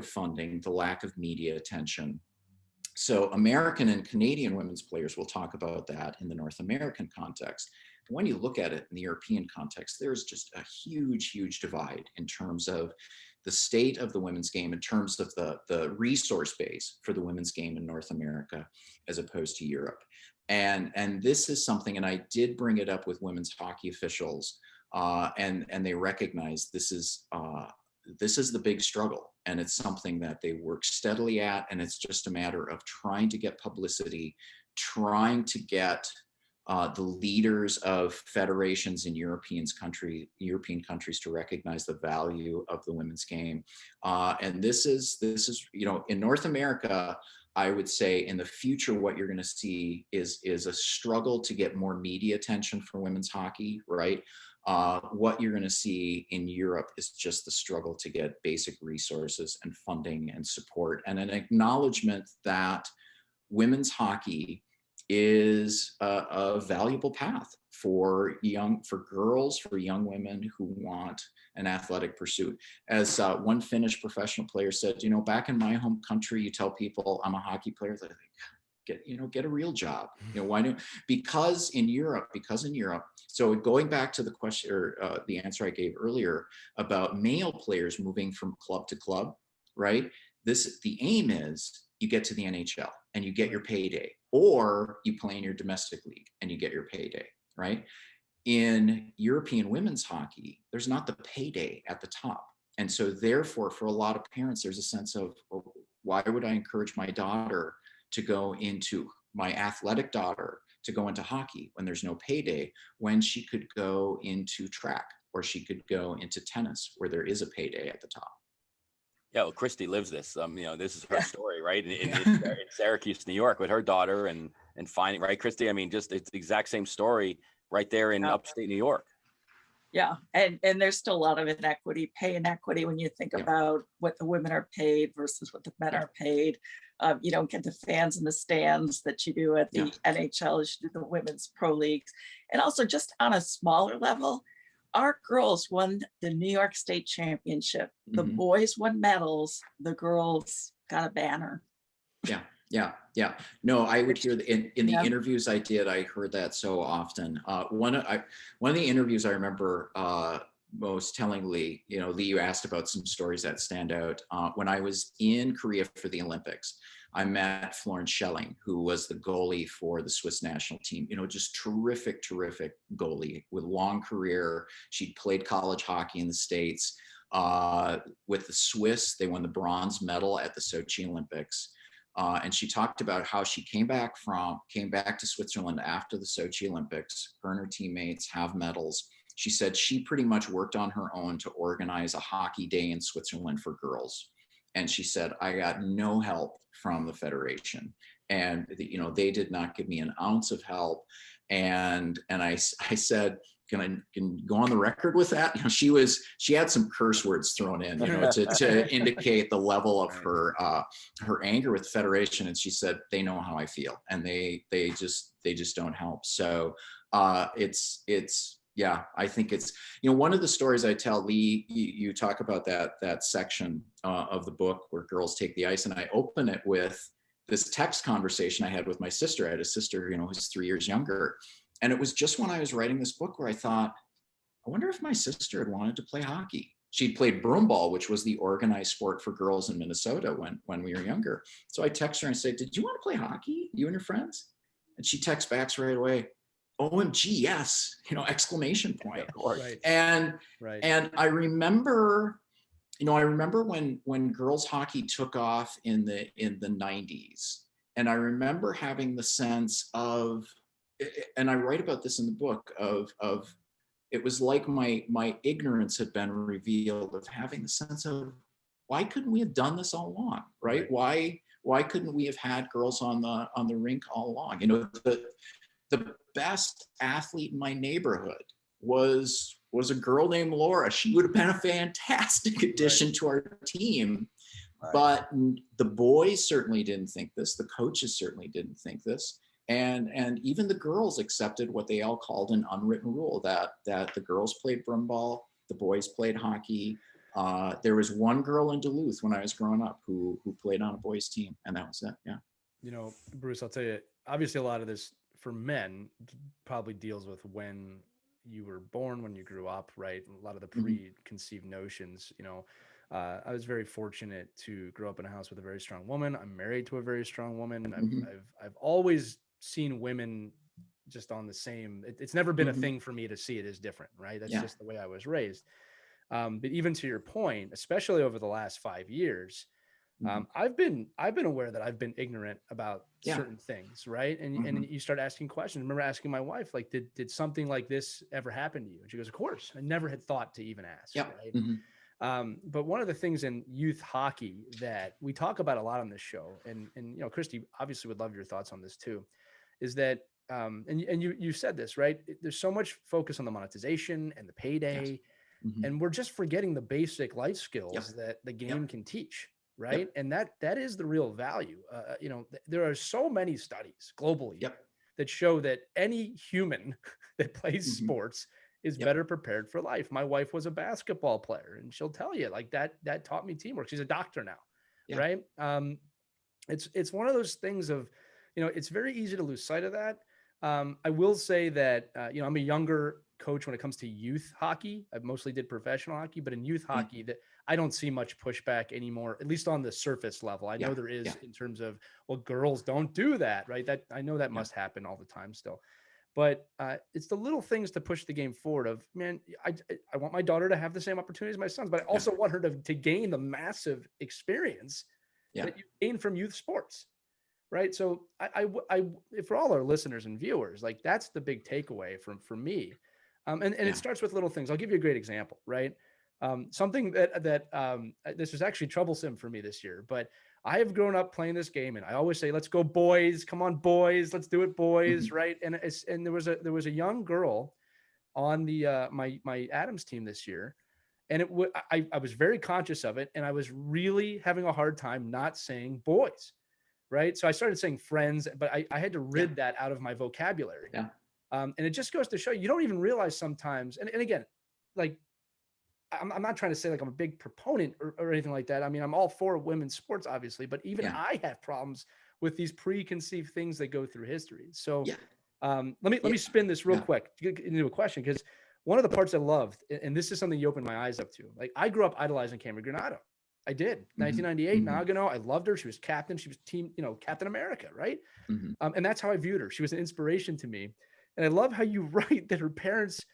funding, the lack of media attention. So American and Canadian women's players will talk about that in the North American context. But when you look at it in the European context, there's just a huge, huge divide in terms of the state of the women's game, in terms of the resource base for the women's game in North America, as opposed to Europe. And this is something, and I did bring it up with women's hockey officials, and they recognize this is the big struggle, and it's something that they work steadily at, and it's just a matter of trying to get publicity, trying to get the leaders of federations in European countries to recognize the value of the women's game. And this is, in North America, I would say in the future, what you're going to see is a struggle to get more media attention for women's hockey, right? What you're going to see in Europe is just the struggle to get basic resources and funding and support, and an acknowledgement that women's hockey is a valuable path for girls, for young women who want an athletic pursuit. As one Finnish professional player said, back in my home country, you tell people I'm a hockey player, they think, get a real job. Why don't? Because in Europe. So going back to the question, or the answer I gave earlier about male players moving from club to club, right? The aim is you get to the NHL and you get your payday, or you play in your domestic league and you get your payday, right? In European women's hockey, there's not the payday at the top. And so therefore, for a lot of parents, there's a sense of, well, why would I encourage my daughter to go into, my athletic daughter to go into hockey when there's no payday, when she could go into track, or she could go into tennis where there is a payday at the top. Yeah, well, Christy lives this. This is her story, right? In Syracuse, New York, with her daughter and finding, right, Christy? I mean, just it's the exact same story right there in upstate New York. Yeah, and there's still a lot of pay inequity when you think about what the women are paid versus what the men are paid. You don't get the fans in the stands that you do at the NHL, as you do the women's pro leagues. And also, just on a smaller level, our girls won the New York State Championship. The boys won medals. The girls got a banner. Yeah. No, I would hear in the interviews I did, I heard that so often. One of the interviews I remember most tellingly, Lee, you asked about some stories that stand out. When I was in Korea for the Olympics, I met Florence Schelling, who was the goalie for the Swiss national team. Just terrific goalie with long career. She'd played college hockey in the States. With the Swiss, they won the bronze medal at the Sochi Olympics. And she talked about how she came back to Switzerland after the Sochi Olympics. Her and her teammates have medals. She said she pretty much worked on her own to organize a hockey day in Switzerland for girls. And she said, I got no help from the federation. And they did not give me an ounce of help. And I said, can I go on the record with that? She had some curse words thrown in, to indicate the level of her anger with the federation. And she said, they know how I feel, and they just don't help. So I think it's, one of the stories I tell, Lee, you talk about that section of the book where girls take the ice, and I open it with this text conversation I had with my sister. I had a sister, who's 3 years younger. And it was just when I was writing this book where I thought, I wonder if my sister had wanted to play hockey. She'd played broomball, which was the organized sport for girls in Minnesota when we were younger. So I text her and say, did you want to play hockey, you and your friends? And she texts back right away, OMG, yes, exclamation point. Right. And Right. and I remember, when girls hockey took off in the 90s. And I remember having the sense of, and I write about this in the book, of it was like my ignorance had been revealed, of having the sense of, why couldn't we have done this all along, right? Why couldn't we have had girls on the rink all along? The best athlete in my neighborhood was a girl named Laura. She would have been a fantastic addition to our team. Right. But the boys certainly didn't think this. The coaches certainly didn't think this. And even the girls accepted what they all called an unwritten rule, that the girls played broomball, the boys played hockey. There was one girl in Duluth when I was growing up who played on a boys team, and that was it. Yeah. Bruce, I'll tell you, obviously a lot of this for men probably deals with when you were born, when you grew up, right? A lot of the preconceived notions, I was very fortunate to grow up in a house with a very strong woman. I'm married to a very strong woman. I've always seen women just on the same, it's never been a thing for me to see it as different, right? That's just the way I was raised. But even to your point, especially over the last 5 years, I've been aware that I've been ignorant about certain things, right? And you start asking questions. I remember asking my wife, like, did something like this ever happen to you? And she goes, of course. I never had thought to even ask, right? But one of the things in youth hockey that we talk about a lot on this show, and Christy obviously would love your thoughts on this too, is that and you said this, right? There's so much focus on the monetization and the payday, and we're just forgetting the basic life skills that the game can teach, right? And that is the real value. There are so many studies globally that show that any human that plays sports is better prepared for life. My wife was a basketball player, and she'll tell you, like, that taught me teamwork. She's a doctor now, right? It's one of those things of, it's very easy to lose sight of that. I will say that, I'm a younger coach when it comes to youth hockey. I mostly did professional hockey, but in youth hockey, that I don't see much pushback anymore, at least on the surface level. I know there is in terms of, well, girls don't do that, right? That I know that must happen all the time still. But it's the little things to push the game forward of, man, I want my daughter to have the same opportunities as my sons, but I also want her to gain the massive experience that you gain from youth sports, right? So I for all our listeners and viewers, like, that's the big takeaway for me. And it starts with little things. I'll give you a great example, right? Something that this was actually troublesome for me this year, but I have grown up playing this game, and I always say, let's go boys, come on boys, let's do it boys. Right. And there was a young girl on the, my Adams team this year. And I was very conscious of it. And I was really having a hard time not saying boys. Right. So I started saying friends, but I had to rid that out of my vocabulary. And it just goes to show, you don't even realize sometimes. And again, like, I'm not trying to say like I'm a big proponent or anything like that. I mean, I'm all for women's sports, obviously, but even I have problems with these preconceived things that go through history. So let me spin this real quick into a question, because one of the parts I loved, and this is something you opened my eyes up to, like, I grew up idolizing Cameron Granato. I did. 1998, Nagano. I loved her. She was captain. She was team, Captain America, right? And that's how I viewed her. She was an inspiration to me. And I love how you write that her parents,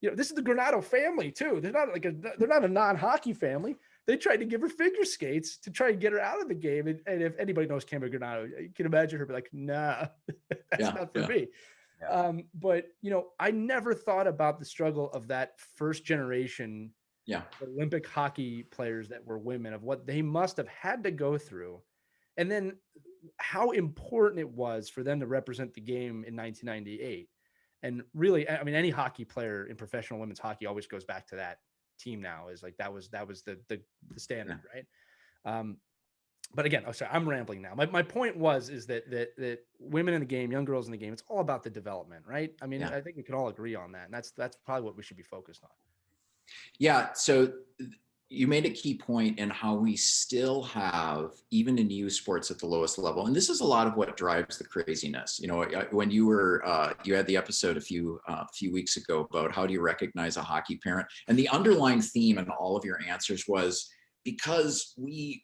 this is the Granato family too. They're not a non-hockey family. They tried to give her figure skates to try and get her out of the game. And if anybody knows Cameron Granato, you can imagine her be like, nah, that's not for me. But I never thought about the struggle of that first generation Olympic hockey players that were women, of what they must have had to go through. And then how important it was for them to represent the game in 1998. And really, I mean, any hockey player in professional women's hockey always goes back to that team now, is like, that was the standard, right? But again, sorry, I'm rambling now. My point is that women in the game, young girls in the game, it's all about the development, right? I mean, I think we can all agree on that. And that's probably what we should be focused on. Yeah. So you made a key point in how we still have, even in youth sports at the lowest level, and this is a lot of what drives the craziness. You know, when you were you had the episode a few weeks ago about how do you recognize a hockey parent, and the underlying theme in all of your answers was because we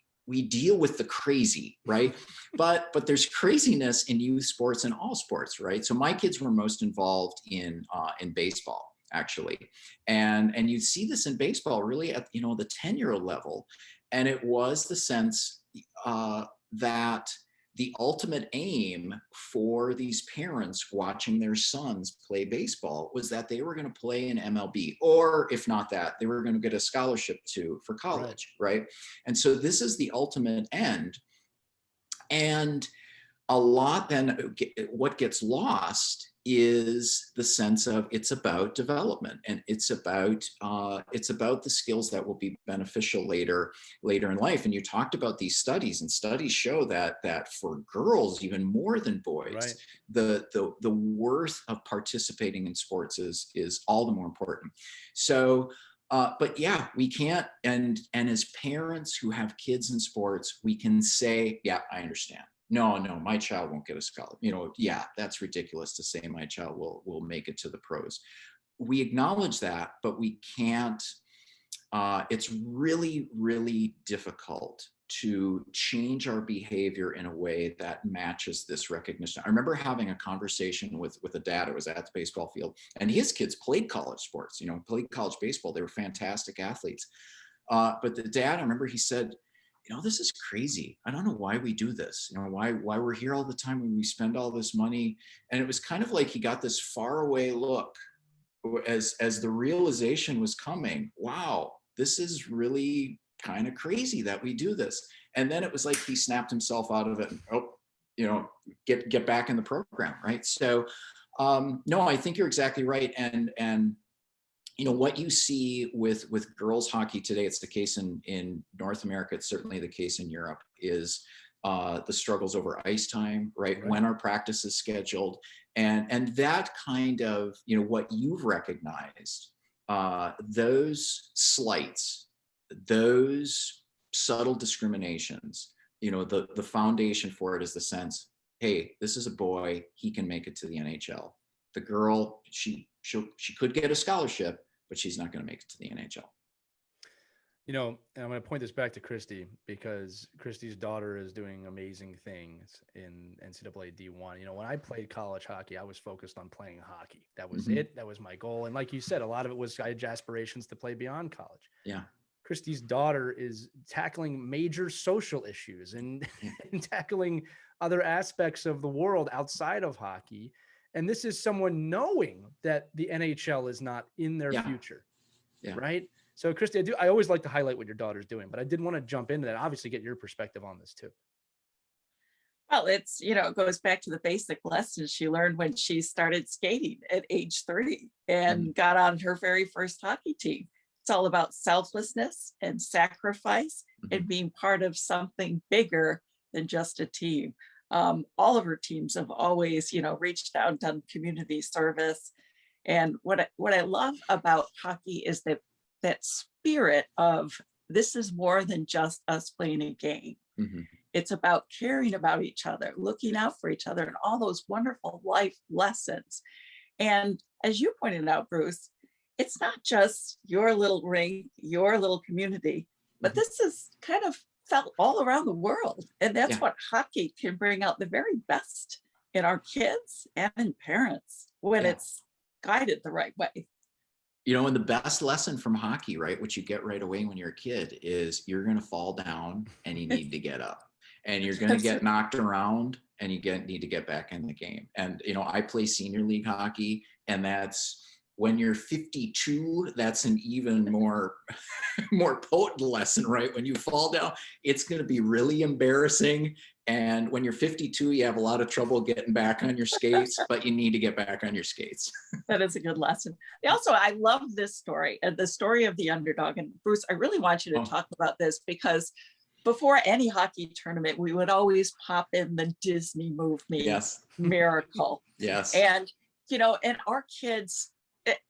deal with the crazy, right? but there's craziness in youth sports and all sports, right? So my kids were most involved in baseball, actually. And you see this in baseball really at, you know, the 10-year-old level. And it was the sense that the ultimate aim for these parents watching their sons play baseball was that they were going to play in MLB, or if not that, they were going to get a scholarship for college, right? And so this is the ultimate end. And a lot then, what gets lost is the sense of it's about development, and it's about the skills that will be beneficial later in life. And you talked about these studies, and studies show that for girls even more than boys, the worth of participating in sports is all the more important. So but yeah, we can't, and as parents who have kids in sports, we can say, yeah, I understand. No, my child won't get a scholarship. You know, yeah, that's ridiculous to say my child will make it to the pros. We acknowledge that, but we can't. It's really, really difficult to change our behavior in a way that matches this recognition. I remember having a conversation with a dad who was at the baseball field, and his kids played college sports, you know, played college baseball. They were fantastic athletes. But the dad, I remember he said, you know, this is crazy. I don't know why we do this. You know, why we're here all the time when we spend all this money. And it was kind of like he got this faraway look as the realization was coming. Wow, this is really kind of crazy that we do this. And then it was like he snapped himself out of it and, you know, get back in the program, right? So no, I think you're exactly right. And you know, what you see with girls hockey today, it's the case in North America, it's certainly the case in Europe, is the struggles over ice time, right? When our practice is scheduled, and that kind of, you know, what you've recognized, those slights, those subtle discriminations, you know, the foundation for it is the sense, hey, this is a boy, he can make it to the NHL. The girl, she could get a scholarship, but she's not going to make it to the NHL. You know, and I'm going to point this back to Christy, because Christy's daughter is doing amazing things in NCAA D1. You know, when I played college hockey, I was focused on playing hockey. That was it. That was my goal. And like you said, a lot of it was I had aspirations to play beyond college. Yeah. Christy's daughter is tackling major social issues and tackling other aspects of the world outside of hockey. And this is someone knowing that the NHL is not in their future, right? So, Christy, I always like to highlight what your daughter's doing, but I did want to jump into that. Obviously, get your perspective on this too. Well, it's, you know, it goes back to the basic lessons she learned when she started skating at age 3 and got on her very first hockey team. It's all about selflessness and sacrifice and being part of something bigger than just a team. All of her teams have always, you know, reached out, done community service. And what I love about hockey is that spirit of this is more than just us playing a game. It's about caring about each other, looking out for each other, and all those wonderful life lessons. And as you pointed out, Bruce, it's not just your little ring, your little community, but this is kind of felt all around the world. And that's what hockey can bring out the very best in our kids and in parents when it's guided the right way. You know, and the best lesson from hockey, right, which you get right away when you're a kid, is you're going to fall down and you need to get up, and you're going to get knocked around and you need to get back in the game. And, you know, I play senior league hockey, and that's when you're 52, that's an even more potent lesson, right? When you fall down, it's going to be really embarrassing. And when you're 52, you have a lot of trouble getting back on your skates, but you need to get back on your skates. That is a good lesson. Also, I love this story, the story of the underdog. And Bruce, I really want you to talk about this, because before any hockey tournament, we would always pop in the Disney movie Miracle. Yes. And, you know, and our kids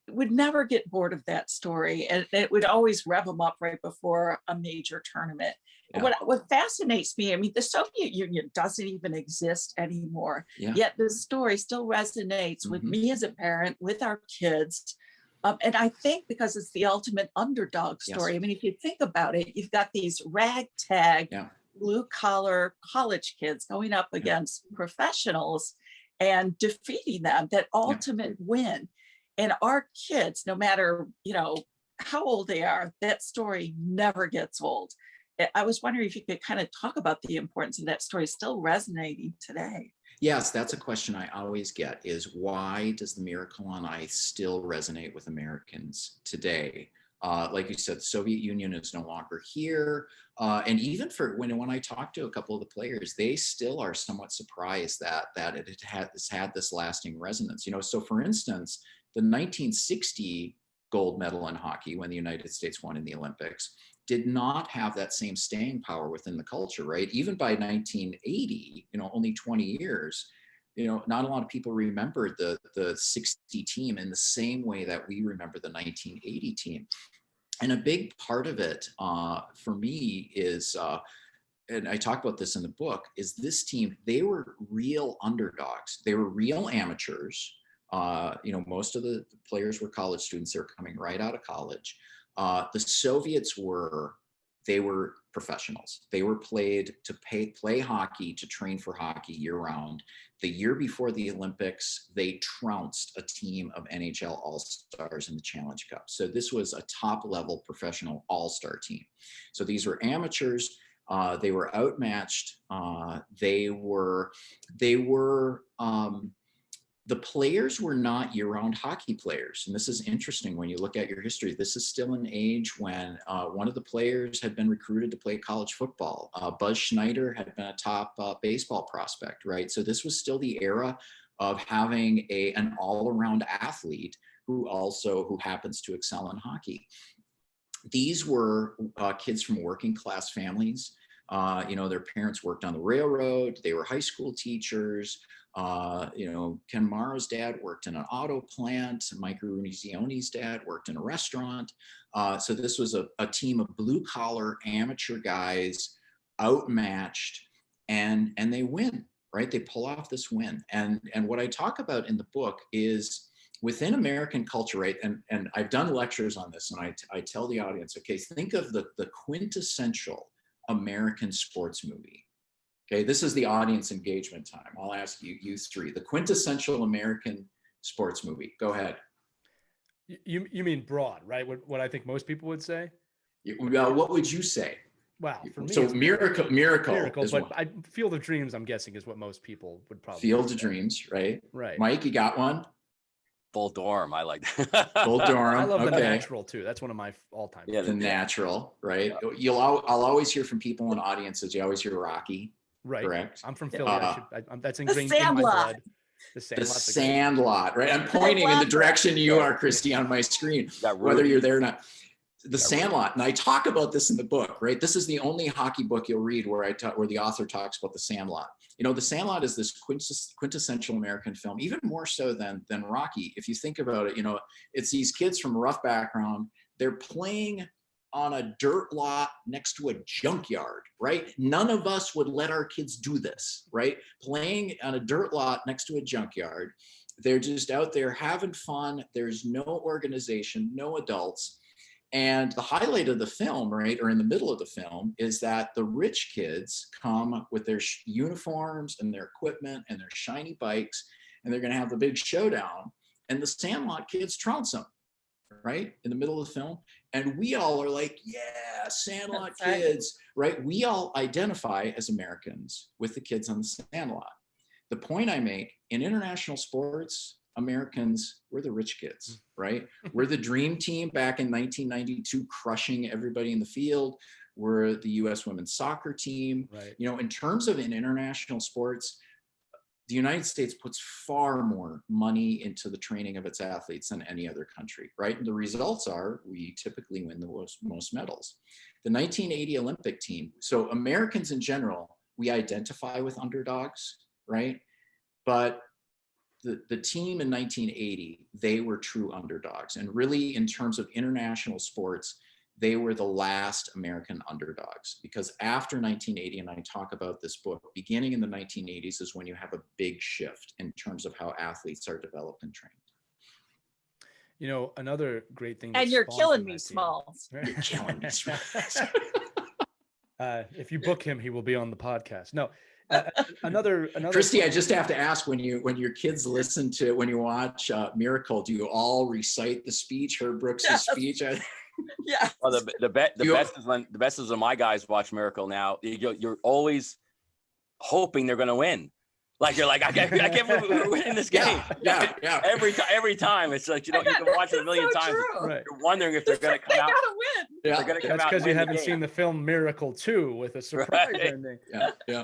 would never get bored of that story, and it would always rev them up right before a major tournament. Yeah. What fascinates me, I mean, the Soviet Union doesn't even exist anymore, yet the story still resonates with me as a parent, with our kids. And I think because it's the ultimate underdog story. I mean, if you think about it, you've got these ragtag, blue collar college kids going up against professionals and defeating them, that ultimate win. And our kids, no matter, how old they are, that story never gets old. I was wondering if you could kind of talk about the importance of that story still resonating today. Yes, that's a question I always get, is why does the Miracle on Ice still resonate with Americans today? Like you said, the Soviet Union is no longer here. And even when I talk to a couple of the players, they still are somewhat surprised that it has had this lasting resonance. So for instance, the 1960 gold medal in hockey, when the United States won in the Olympics, did not have that same staying power within the culture, right? Even by 1980, only 20 years, not a lot of people remembered the 60 team in the same way that we remember the 1980 team. And a big part of it for me is, and I talk about this in the book, is this team, they were real underdogs. They were real amateurs. Most of the players were college students. They were coming right out of college. The Soviets were professionals. They were played to play hockey, to train for hockey year round. The year before the Olympics, they trounced a team of NHL All-Stars in the Challenge Cup. So this was a top-level professional all-star team. So these were amateurs. They were outmatched. The players were not year-round hockey players. And this is interesting when you look at your history. This is still an age when one of the players had been recruited to play college football. Buzz Schneider had been a top baseball prospect, right? So this was still the era of having an all-around athlete who happens to excel in hockey. These were kids from working class families. Their parents worked on the railroad. They were high school teachers. Ken Morrow's dad worked in an auto plant. Mike Runizione's dad worked in a restaurant. So this was a team of blue collar amateur guys, outmatched, and they win, right? They pull off this win. And what I talk about in the book is within American culture, right? And I've done lectures on this, and I tell the audience, okay, think of the quintessential American sports movie. Okay, this is the audience engagement time. I'll ask you three, the quintessential American sports movie. Go ahead. You mean broad, right? What I think most people would say. What would you say? Wow, for me, so miracle, but Field of Dreams, I'm guessing, is what most people would probably. Field of Dreams, right? Right. Mike, you got one? Bull Durham, I like that. Bull Durham. I love The Natural too. That's one of my all-time. Yeah, The Natural, right? Yeah. I'll always hear from people in audiences. You always hear Rocky. Right. Correct. I'm from Philly. That's ingrained in my blood. The Sandlot, right? I'm pointing in the direction you are, Christy, on my screen, whether you're there or not. The Sandlot, and I talk about this in the book, right? This is the only hockey book you'll read where the author talks about the Sandlot. The Sandlot is this quintessential American film, even more so than Rocky. If you think about it, it's these kids from a rough background. They're playing on a dirt lot next to a junkyard, right? None of us would let our kids do this, right? Playing on a dirt lot next to a junkyard. They're just out there having fun. There's no organization, no adults. And the highlight of the film, right, or in the middle of the film, is that the rich kids come with their uniforms and their equipment and their shiny bikes, and they're going to have the big showdown. And the Sandlot kids trounce them, right, in the middle of the film. And we all are like, yeah, Sandlot kids, right? We all identify as Americans with the kids on the Sandlot. The point I make, in international sports, Americans, we're the rich kids, right? We're the dream team back in 1992, crushing everybody in the field. We're the U.S. women's soccer team. Right. In terms of in international sports, the United States puts far more money into the training of its athletes than any other country, right? And the results are we typically win the most medals. The 1980 Olympic team, so Americans in general, we identify with underdogs, right? But the team in 1980, they were true underdogs. And really, in terms of international sports, they were the last American underdogs, because after 1980, and I talk about this book, beginning in the 1980s is when you have a big shift in terms of how athletes are developed and trained. You know, another great thing. And you're killing me, Smalls. You're killing me, Smalls. If you book him, he will be on the podcast. No, another. Christy, I just have to ask, when your kids listen to, when you watch Miracle, do you all recite the speech, Herb Brooks' speech? Yeah. Well, the best is when my guys watch Miracle now. You're always hoping they're going to win. Like you're like, I can't believe we're winning this game. Yeah. Every time it's like, you can watch it a million times. Right. You're wondering if they're going to come out. They gotta win. Yeah. They're going to come That's out. because you haven't seen the film Miracle 2 with a surprise ending. Yeah.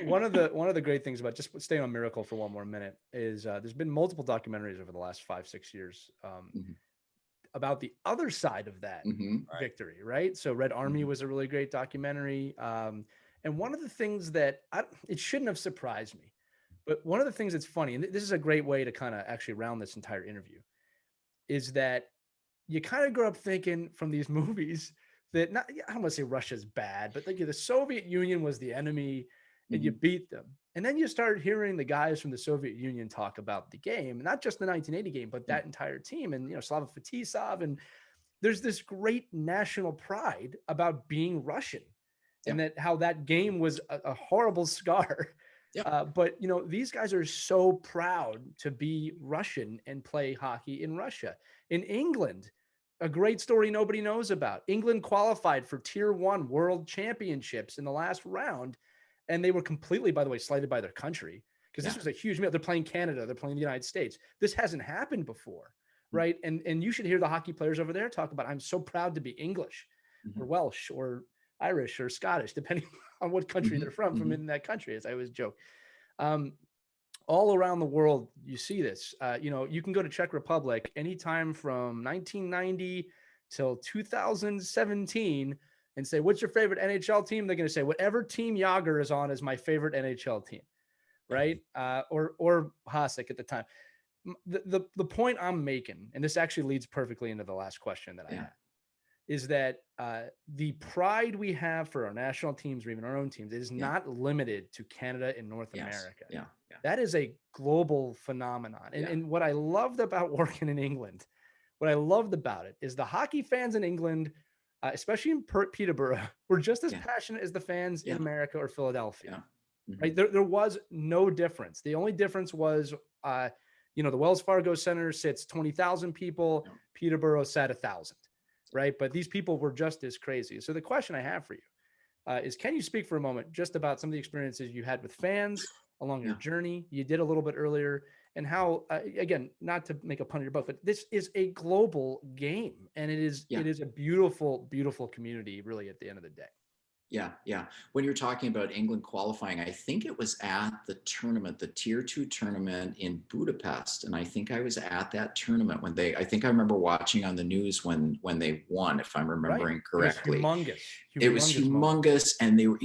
One of the great things about, just staying on Miracle for one more minute, is there's been multiple documentaries over the last 5-6 years about the other side of that victory, right? So Red Army was a really great documentary. And one of the things that it shouldn't have surprised me, but one of the things that's funny, and this is a great way to kind of actually round this entire interview, is that you kind of grow up thinking from these movies that, not, I don't want to say Russia's bad, but like the Soviet Union was the enemy and you beat them. And then you start hearing the guys from the Soviet Union talk about the game, not just the 1980 game, but that entire team, and, Slava Fetisov. And there's this great national pride about being Russian. And that how that game was a horrible scar. But, these guys are so proud to be Russian and play hockey in Russia. In England, a great story nobody knows about. England qualified for Tier 1 World Championships in the last round. And they were completely, by the way, slighted by their country, because this was a huge meal. They're playing Canada. They're playing the United States. This hasn't happened before, right? And you should hear the hockey players over there talk about, I'm so proud to be English or Welsh or Irish or Scottish, depending on what country they're from in that country, as I always joke. All around the world, you see this. You can go to Czech Republic anytime from 1990 till 2017 and say, what's your favorite NHL team? They're going to say, whatever team Yager is on is my favorite NHL team, right? Or Hasek at the time. The point I'm making, and this actually leads perfectly into the last question that I had, is that the pride we have for our national teams or even our own teams is not limited to Canada and North America. That is a global phenomenon. And what I loved about working in England, what I loved about it is the hockey fans in England, especially in Peterborough, were just as passionate as the fans in America or Philadelphia. Right? There was no difference. The only difference was, the Wells Fargo Center sits 20,000 people. Peterborough sat 1,000. Right. But these people were just as crazy. So the question I have for you is, can you speak for a moment just about some of the experiences you had with fans along your journey? You did a little bit earlier, and how, again, not to make a pun in your book, but this is a global game, and it is a beautiful, beautiful community, really, at the end of the day. Yeah. When you're talking about England qualifying, I think it was at the tournament, the Tier 2 tournament in Budapest. And I think I was at that tournament when I think I remember watching on the news when they won, if I'm remembering correctly. It was humongous. And they were,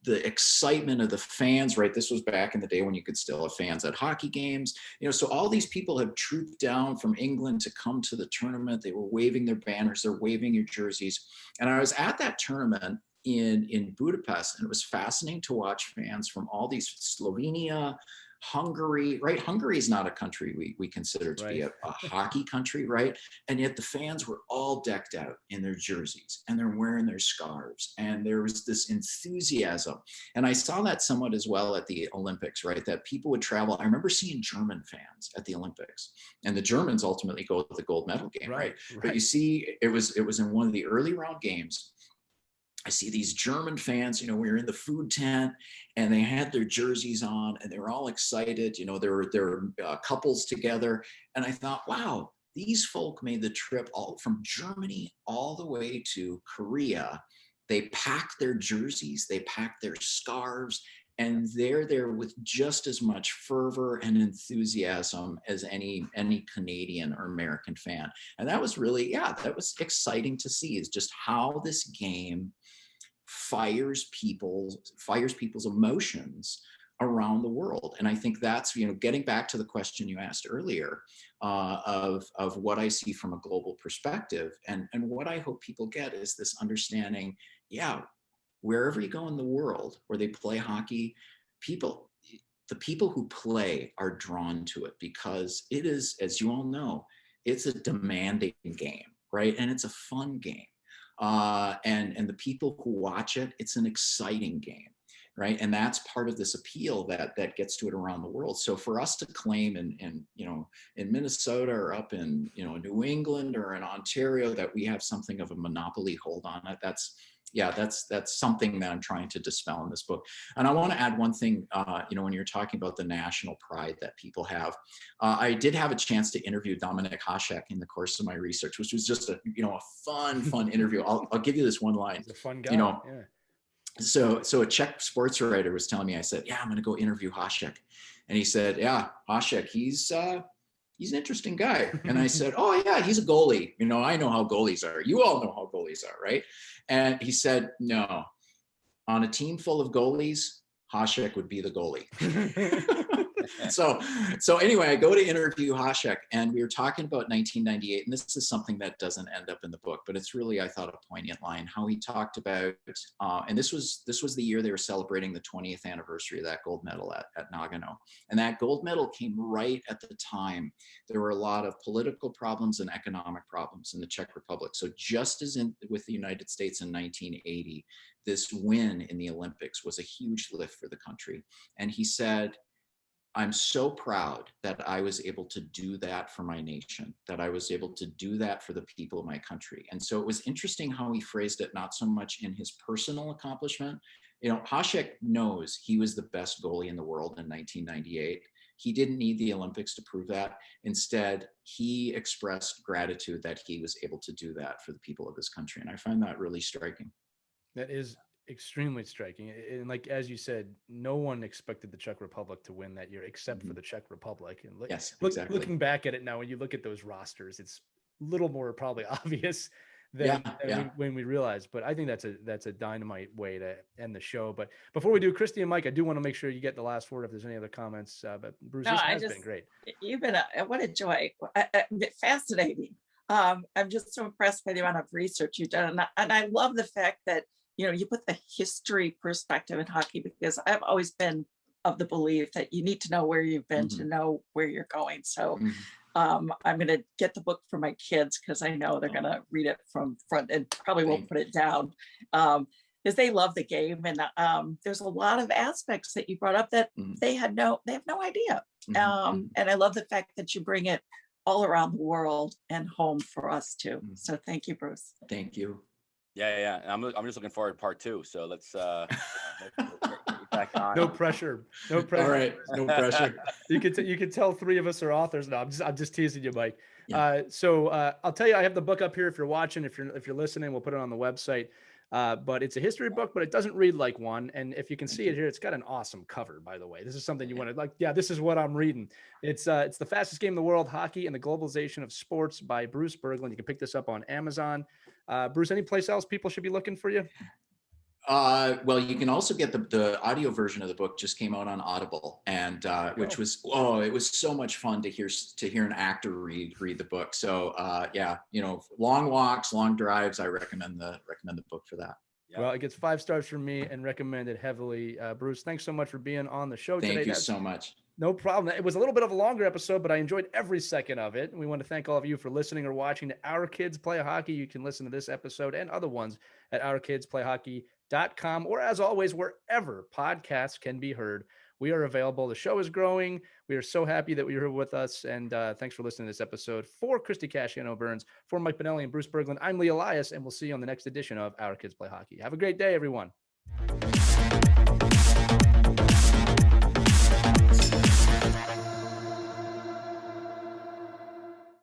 the excitement of the fans, right? This was back in the day when you could still have fans at hockey games. So all these people have trooped down from England to come to the tournament. They were waving their banners, they're waving your jerseys. And I was at that tournament in Budapest, and it was fascinating to watch fans from all these, Slovenia, Hungary, right? Hungary is not a country we consider to be a hockey country, right? And yet the fans were all decked out in their jerseys, and they're wearing their scarves, and there was this enthusiasm. And I saw that somewhat as well at the Olympics, right? That people would travel. I remember seeing German fans at the Olympics, and the Germans ultimately go to the gold medal game, right? But you see, it was in one of the early round games. I see these German fans, we were in the food tent, and they had their jerseys on, and they were all excited. There were couples together. And I thought, wow, these folk made the trip all from Germany all the way to Korea. They packed their jerseys, they packed their scarves, and they're there with just as much fervor and enthusiasm as any Canadian or American fan. And that was really, that was exciting to see, is just how this game fires people's emotions around the world. And I think that's, getting back to the question you asked earlier, of what I see from a global perspective, and what I hope people get is this understanding. Yeah, wherever you go in the world where they play hockey, the people who play are drawn to it because it is, as you all know, it's a demanding game, right? And it's a fun game. And the people who watch it, it's an exciting game, right? And that's part of this appeal that gets to it around the world. So for us to claim in Minnesota or up in New England or in Ontario that we have something of a monopoly hold on it, that's something that I'm trying to dispel in this book. And I want to add one thing, when you're talking about the national pride that people have, I did have a chance to interview Dominik Hasek in the course of my research, which was just a fun interview. I'll give you this one line. He's a fun guy. Yeah. So a Czech sports writer was telling me, I said, yeah, I'm going to go interview Hasek. And he said, yeah, Hasek, he's an interesting guy. And I said, oh yeah, he's a goalie. I know how goalies are. You all know how goalies are, right? And he said, no, on a team full of goalies, Hasek would be the goalie. So anyway, I go to interview Hasek, and we were talking about 1998, and this is something that doesn't end up in the book, but it's really, I thought, a poignant line, how he talked about, and this was the year they were celebrating the 20th anniversary of that gold medal at Nagano. And that gold medal came right at the time there were a lot of political problems and economic problems in the Czech Republic. So just as with the United States in 1980, this win in the Olympics was a huge lift for the country. And he said, I'm so proud that I was able to do that for my nation, that I was able to do that for the people of my country. And so it was interesting how he phrased it, not so much in his personal accomplishment. Hasek knows he was the best goalie in the world in 1998. He didn't need the Olympics to prove that. Instead, he expressed gratitude that he was able to do that for the people of his country. And I find that really striking. That is extremely striking. And like, as you said, no one expected the Czech Republic to win that year except for the Czech Republic. And yes, exactly. Looking back at it now, when you look at those rosters, it's a little more probably obvious than when we realize. But I think that's a dynamite way to end the show. But before we do, Christy and Mike, I do want to make sure you get the last word if there's any other comments. But Bruce, this has been great. You've been what a joy. Fascinating. I'm just so impressed by the amount of research you've done. And I love the fact that you put the history perspective in hockey, because I've always been of the belief that you need to know where you've been to know where you're going. So I'm going to get the book for my kids, because I know they're going to read it from front and probably won't put it down, because they love the game. And there's a lot of aspects that you brought up that they have no idea. And I love the fact that you bring it all around the world and home for us too. So thank you, Bruce. Thank you. Yeah. I'm just looking forward to part 2. So let's get back on. No pressure. All right. No pressure. You can tell 3 of us are authors. No, I'm just teasing you, Mike. Yeah. So I'll tell you, I have the book up here. If you're watching, if you're listening, we'll put it on the website. But it's a history book, but it doesn't read like one. And if you can see it here, it's got an awesome cover, by the way. This is something you want to like. Yeah, this is what I'm reading. It's The Fastest Game in the World, Hockey and the Globalization of Sports by Bruce Berglund. You can pick this up on Amazon. Bruce, any place else people should be looking for you? Well, you can also get the audio version of the book. Just came out on Audible, and which was it was so much fun to hear an actor read the book. So long walks, long drives. I recommend the book for that. Yeah. Well, it gets 5 stars from me and recommended heavily. Bruce, thanks so much for being on the show today. Thank you so much. No problem. It was a little bit of a longer episode, but I enjoyed every second of it. And we want to thank all of you for listening or watching to Our Kids Play Hockey. You can listen to this episode and other ones at ourkidsplayhockey.com, or as always, wherever podcasts can be heard. We are available. The show is growing. We are so happy that you're here with us. And thanks for listening to this episode. For Christy Casciano-Burns, for Mike Benelli and Bruce Berglund, I'm Lee Elias, and we'll see you on the next edition of Our Kids Play Hockey. Have a great day, everyone.